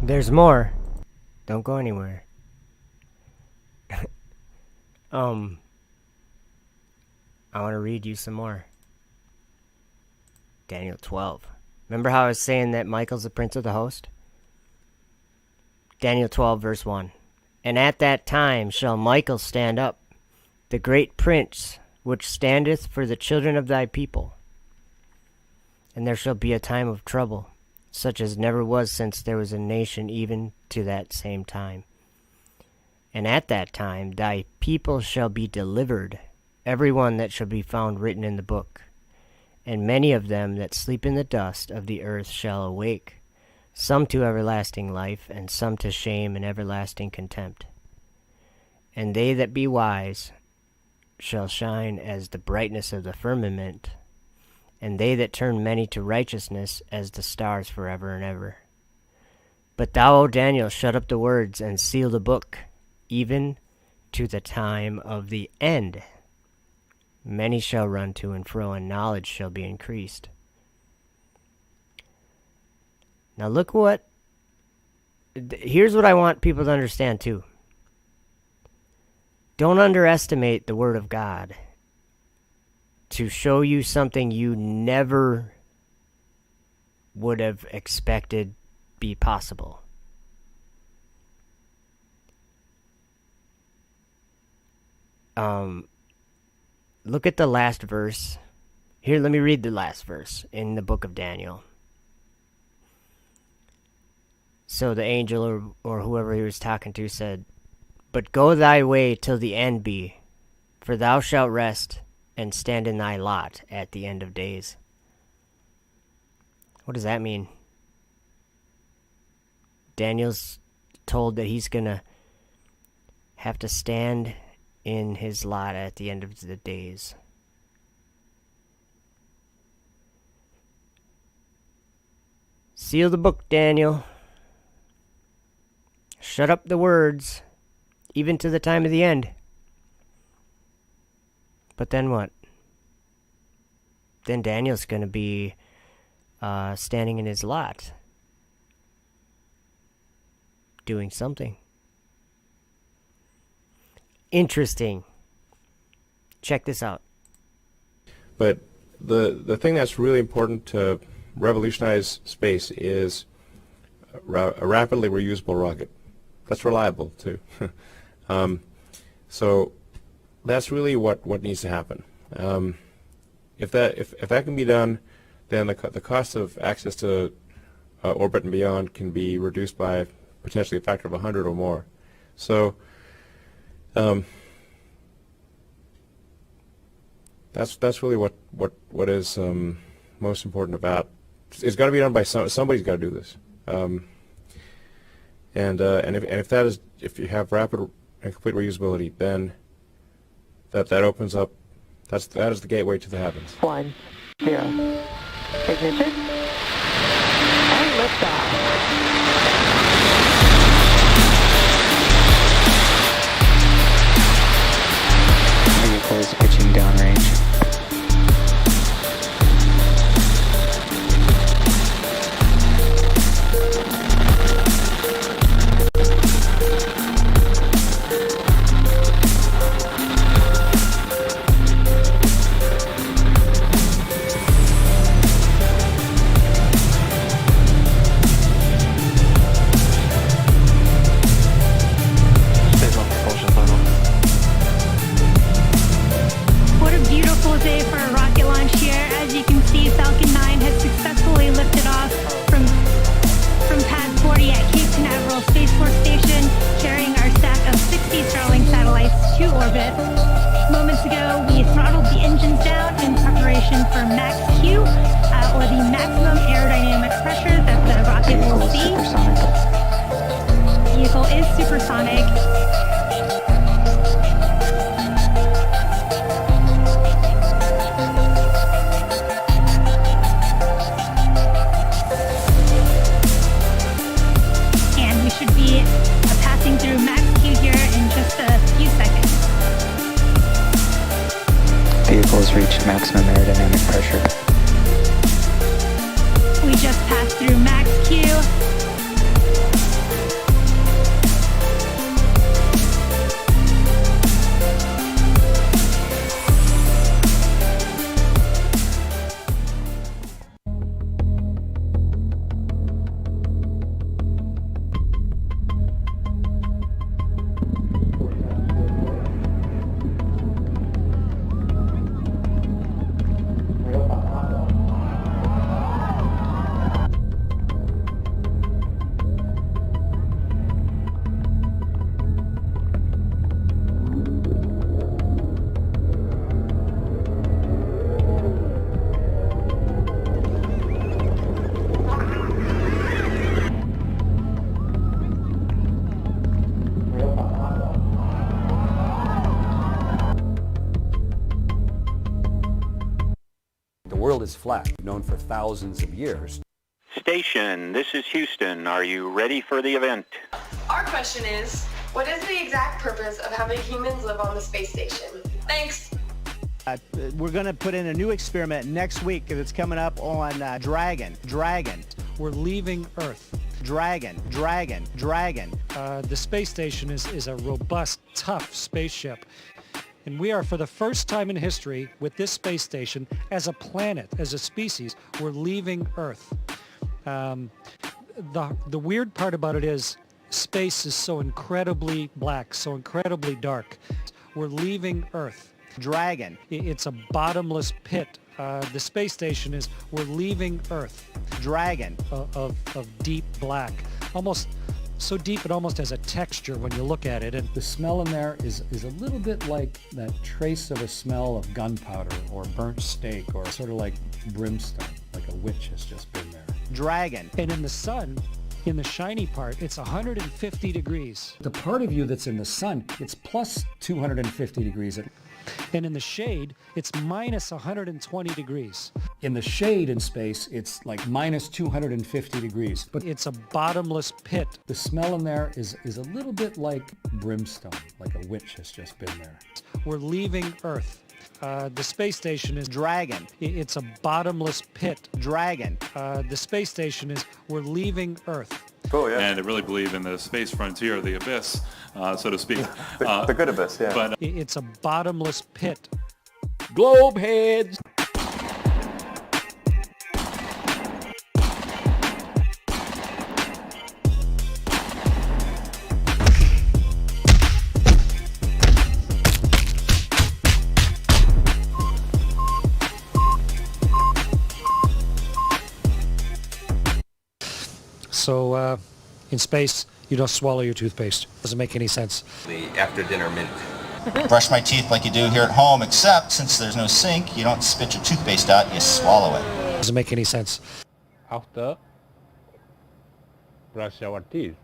There's more. Don't go anywhere. I want to read you some more. Daniel 12. Remember how I was saying that Michael's the prince of the host? Daniel 12, verse 1. And at that time shall Michael stand up, the great prince, which standeth for the children of thy people. And there shall be a time of trouble, such as never was since there was a nation even to that same time. And at that time thy people shall be delivered, every one that shall be found written in the book. And many of them that sleep in the dust of the earth shall awake, some to everlasting life, and some to shame and everlasting contempt. And they that be wise shall shine as the brightness of the firmament, and they that turn many to righteousness as the stars forever and ever. But thou, O Daniel, shut up the words, and seal the book, even to the time of the end. Many shall run to and fro, and knowledge shall be increased. Now look what... Here's what I want people to understand too. Don't underestimate the Word of God to show you something you never would have expected be possible. Look at the last verse. Here, let me read the last verse in the book of Daniel. So the angel or whoever he was talking to said, But go thy way till the end be, for thou shalt rest and stand in thy lot at the end of days. What does that mean? Daniel's told that he's going to have to stand in his lot at the end of the days. Seal the book, Daniel. Shut up the words, even to the time of the end. But then what? Then Daniel's going to be standing in his lot, doing something. Interesting. Check this out. But the thing that's really important to revolutionize space is a rapidly reusable rocket. That's reliable too. So that's really what needs to happen. If that can be done, then the cost of access to orbit and beyond can be reduced by potentially a factor of 100 or more. So that's really what is most important about. It's got to be done by somebody's got to do this. And if you have rapid and complete reusability, then that opens up. That is the gateway to the heavens. 1, 0. Ignition. And liftoff. Vehicle is pitching downrange. What a beautiful day for a rocket launch here. As you can see, Falcon 9 has successfully lifted off from pad 40 at Cape Canaveral Space Force Station, carrying our stack of 60 Starlink satellites to orbit. Moments ago, we throttled the engines down in preparation for Max Q, or the maximum aerodynamic pressure that the rocket will see. Vehicle is supersonic. And we should be passing through Max Q here in just a few seconds. Vehicle has reached maximum aerodynamic pressure. We just passed through Max Q. The world is flat, known for thousands of years. Station, this is Houston. Are you ready for the event? Our question is, what is the exact purpose of having humans live on the space station? Thanks. We're going to put in a new experiment next week that's coming up on Dragon. We're leaving Earth. Dragon. The space station is a robust, tough spaceship. And we are, for the first time in history, with this space station, as a planet, as a species, we're leaving Earth. The weird part about it is space is so incredibly black, so incredibly dark. We're leaving Earth. Dragon. It's a bottomless pit. The space station is, we're leaving Earth. Dragon. Of deep black. Almost so deep it almost has a texture when you look at it. And the smell in there is a little bit like that trace of a smell of gunpowder or burnt steak, or sort of like brimstone, like a witch has just been there. Dragon. And in the sun, in the shiny part, it's 150 degrees. The part of you that's in the sun, it's plus 250 degrees. And in the shade, it's minus 120 degrees. In the shade in space, it's like minus 250 degrees. But it's a bottomless pit. The smell in there is a little bit like brimstone, like a witch has just been there. We're leaving Earth. The space station is Dragon. It's a bottomless pit. Dragon. The space station is, we're leaving Earth. Oh, yeah. And they really believe in the space frontier, the abyss, so to speak. The good abyss, yeah. But it's a bottomless pit. Globe heads. So in space, you don't swallow your toothpaste. Doesn't make any sense. The after dinner mint. Brush my teeth like you do here at home, except since there's no sink, you don't spit your toothpaste out, you swallow it. Doesn't make any sense. After brush our teeth,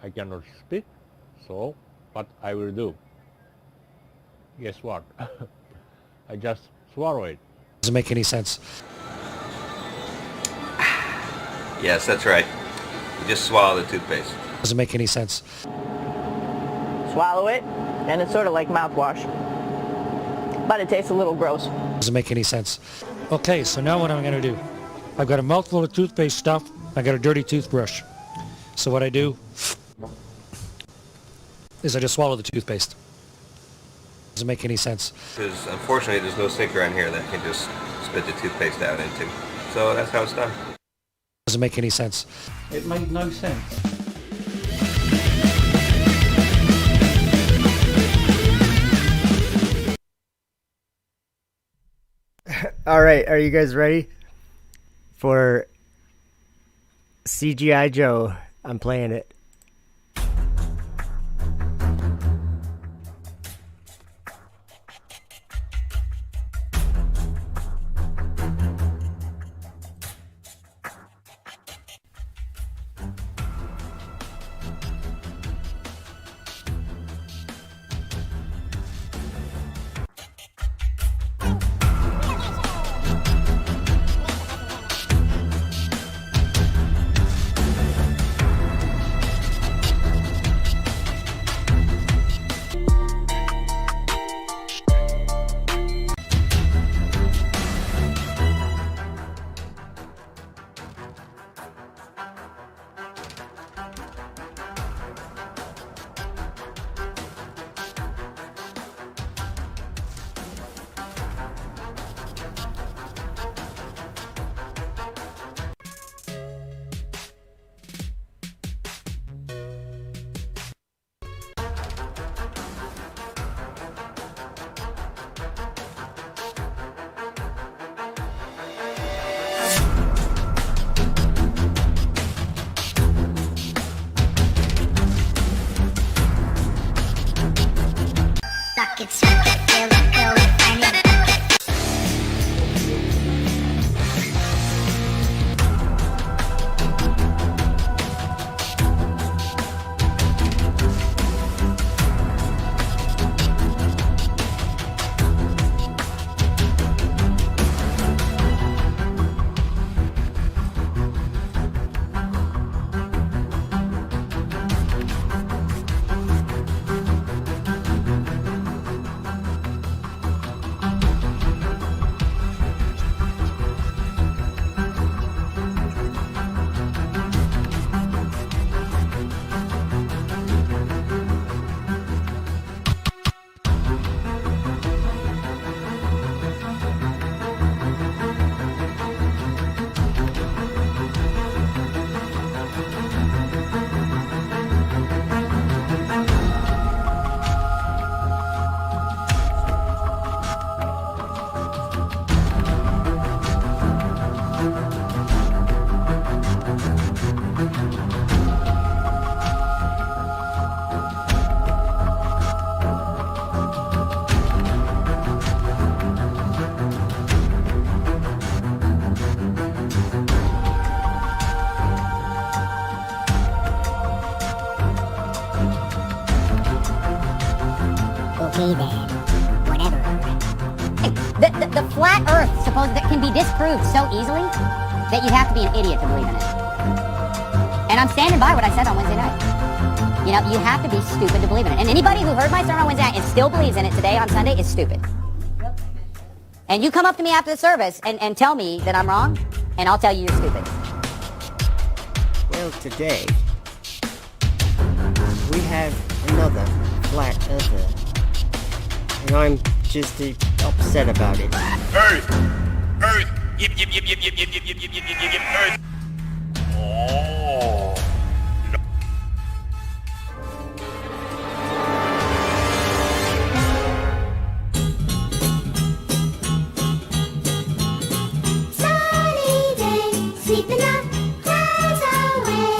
I cannot spit, so what I will do? Guess what? I just swallow it. Doesn't make any sense. Yes, that's right. You just swallow the toothpaste. Doesn't make any sense. Swallow it, and it's sort of like mouthwash. But it tastes a little gross. Doesn't make any sense. Okay, so now what I'm going to do? I've got a mouthful of toothpaste stuff. I got a dirty toothbrush. So what I do is I just swallow the toothpaste. Doesn't make any sense. Because unfortunately there's no sink around here that I can just spit the toothpaste out into. So that's how it's done. Doesn't make any sense. It made no sense. All right, are you guys ready for CGI Joe? I'm playing it. Okay then, whatever. The flat Earth, suppose that can be disproved so easily that you'd have to be an idiot to believe in it. And I'm standing by what I said on Wednesday night. You know, you have to be stupid to believe in it. And anybody who heard my sermon on Wednesday night and still believes in it today on Sunday is stupid. And you come up to me after the service and tell me that I'm wrong, and I'll tell you you're stupid. Well, today we have another flat earther, and I'm just upset about it. Earth! Earth! Yip, yip, yip, yip, yip, yip, yip, yip, yip, yip, yip, yip, Earth! Oh! Sunny day, sweeping the clouds away.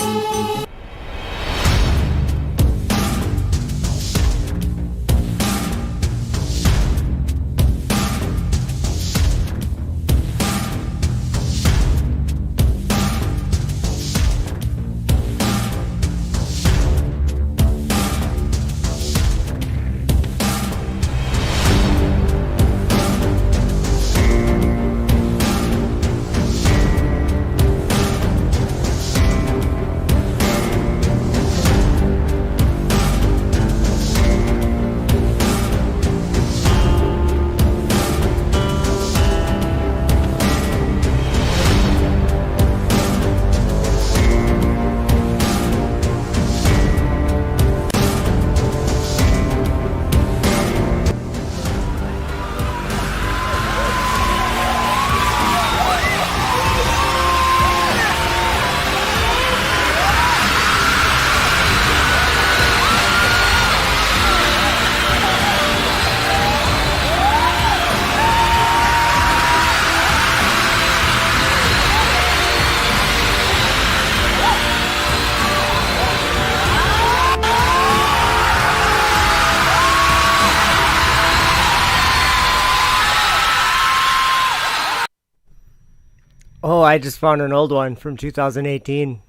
Oh, I just found an old one from 2018.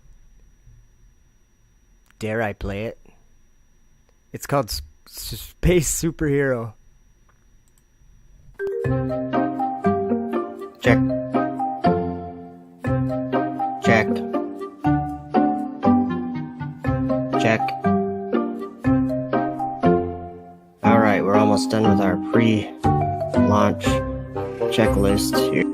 Dare I play it? It's called Space Superhero. Check. Check. Check. Alright, we're almost done with our pre-launch checklist here.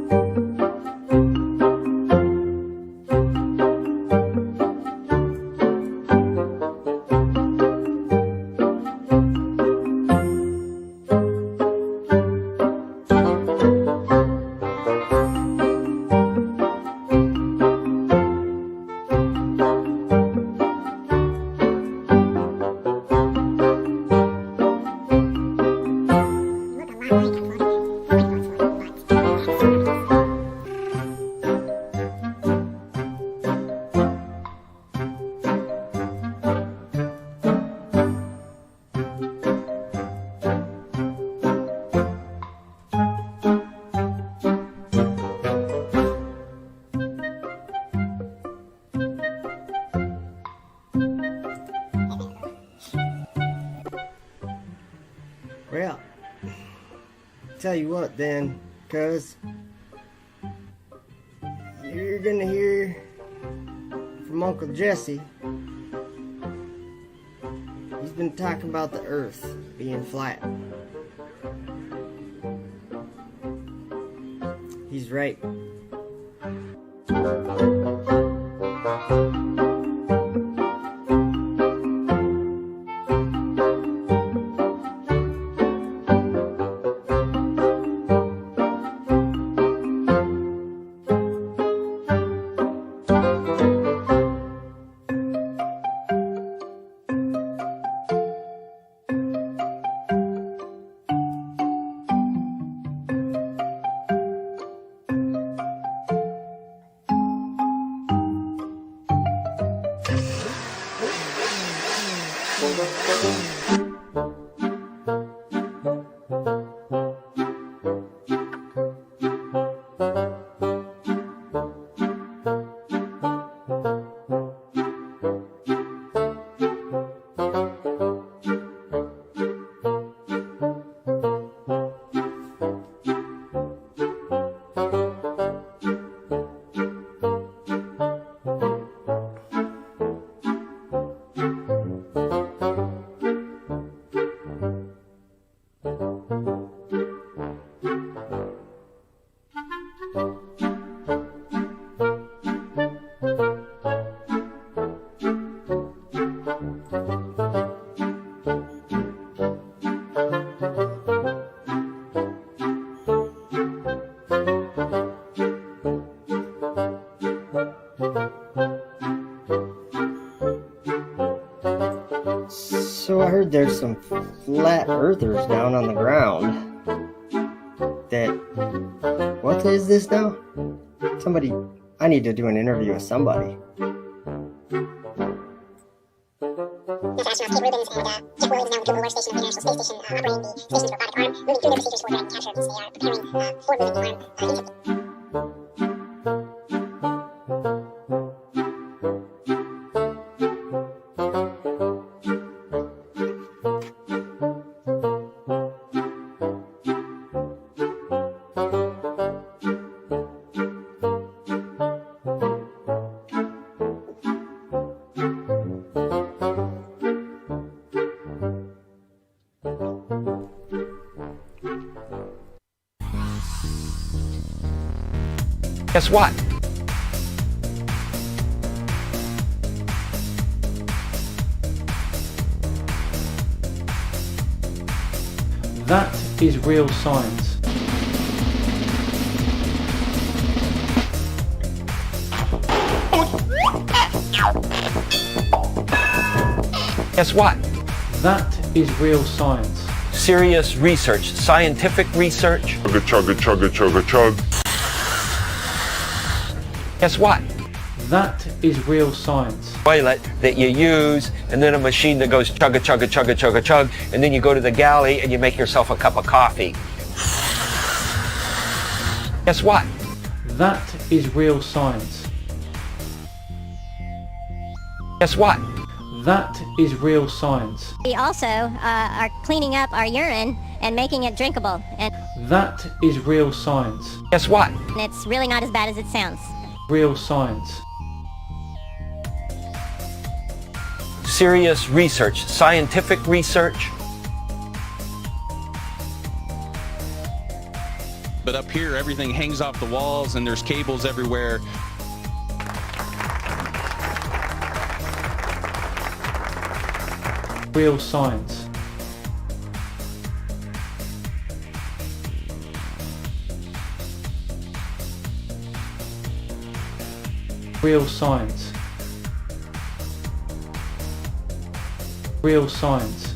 Well, tell you what then, cuz you're gonna hear from Uncle Jesse. He's been talking about the Earth being flat. He's right. So I heard there's some flat earthers down on the ground. What is this now? Somebody, I need to do an interview with somebody. NASA astronauts Kate Rubins and Jeff Williams now with Google's Workstation of the International Space Station operating the station's robotic arm, moving through the procedures for dragon capture as they are preparing for moving the arm into Guess what? That is real science. Guess what? That is real science. Serious research, scientific research. Chugga, chugga, chugga, chugga, chug. Guess what? That is real science. Toilet that you use, and then a machine that goes chugga, chugga, chugga, chugga, chug, and then you go to the galley and you make yourself a cup of coffee. Guess what? That is real science. Guess what? That is real science. We also are cleaning up our urine and making it drinkable. And That is real science. Guess what? it's really not as bad as it sounds. Real science. Serious research, scientific research. But up here, everything hangs off the walls and there's cables everywhere. Real science. Real science. Real science.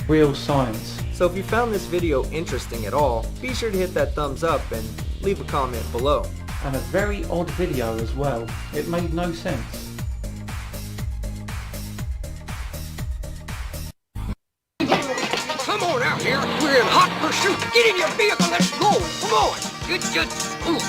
Real science. So if you found this video interesting at all, be sure to hit that thumbs up and leave a comment below. And a very odd video as well. It made no sense. Come on out here. We're in hot pursuit. Get in your vehicle. Let's go. Come on. Good.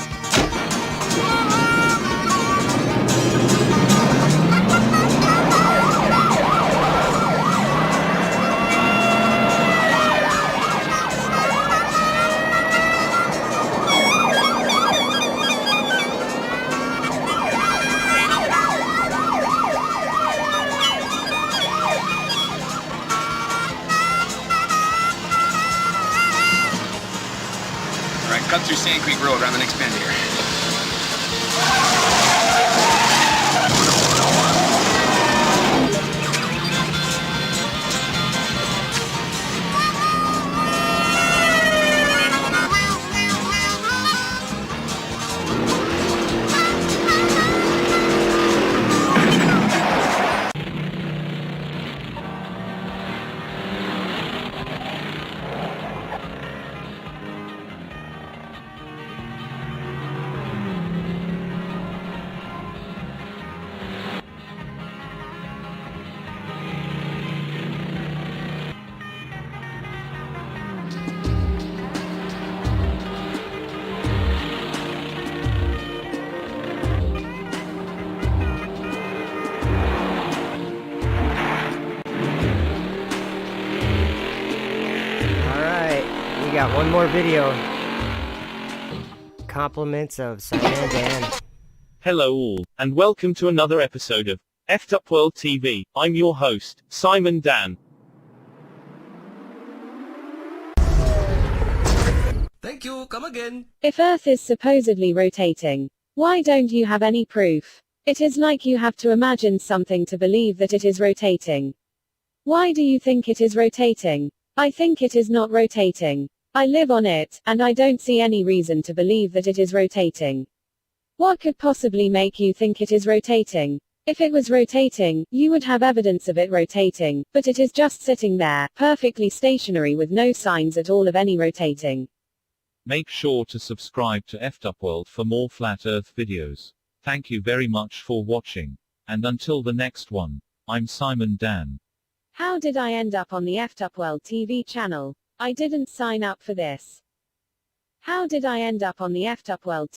All right, cut through Sand Creek Road around the next bend here. We got one more video. Compliments of Simon Dan. Hello all, and welcome to another episode of Effed Up World TV. I'm your host, Simon Dan. Thank you. Come again. If Earth is supposedly rotating, why don't you have any proof? It is like you have to imagine something to believe that it is rotating. Why do you think it is rotating? I think it is not rotating. I live on it, and I don't see any reason to believe that it is rotating. What could possibly make you think it is rotating? If it was rotating, you would have evidence of it rotating, but it is just sitting there, perfectly stationary with no signs at all of any rotating. Make sure to subscribe to Effed Up World for more Flat Earth videos. Thank you very much for watching. And until the next one, I'm Simon Dan. How did I end up on the Effed Up World TV channel? I didn't sign up for this. How did I end up on the Effed Up World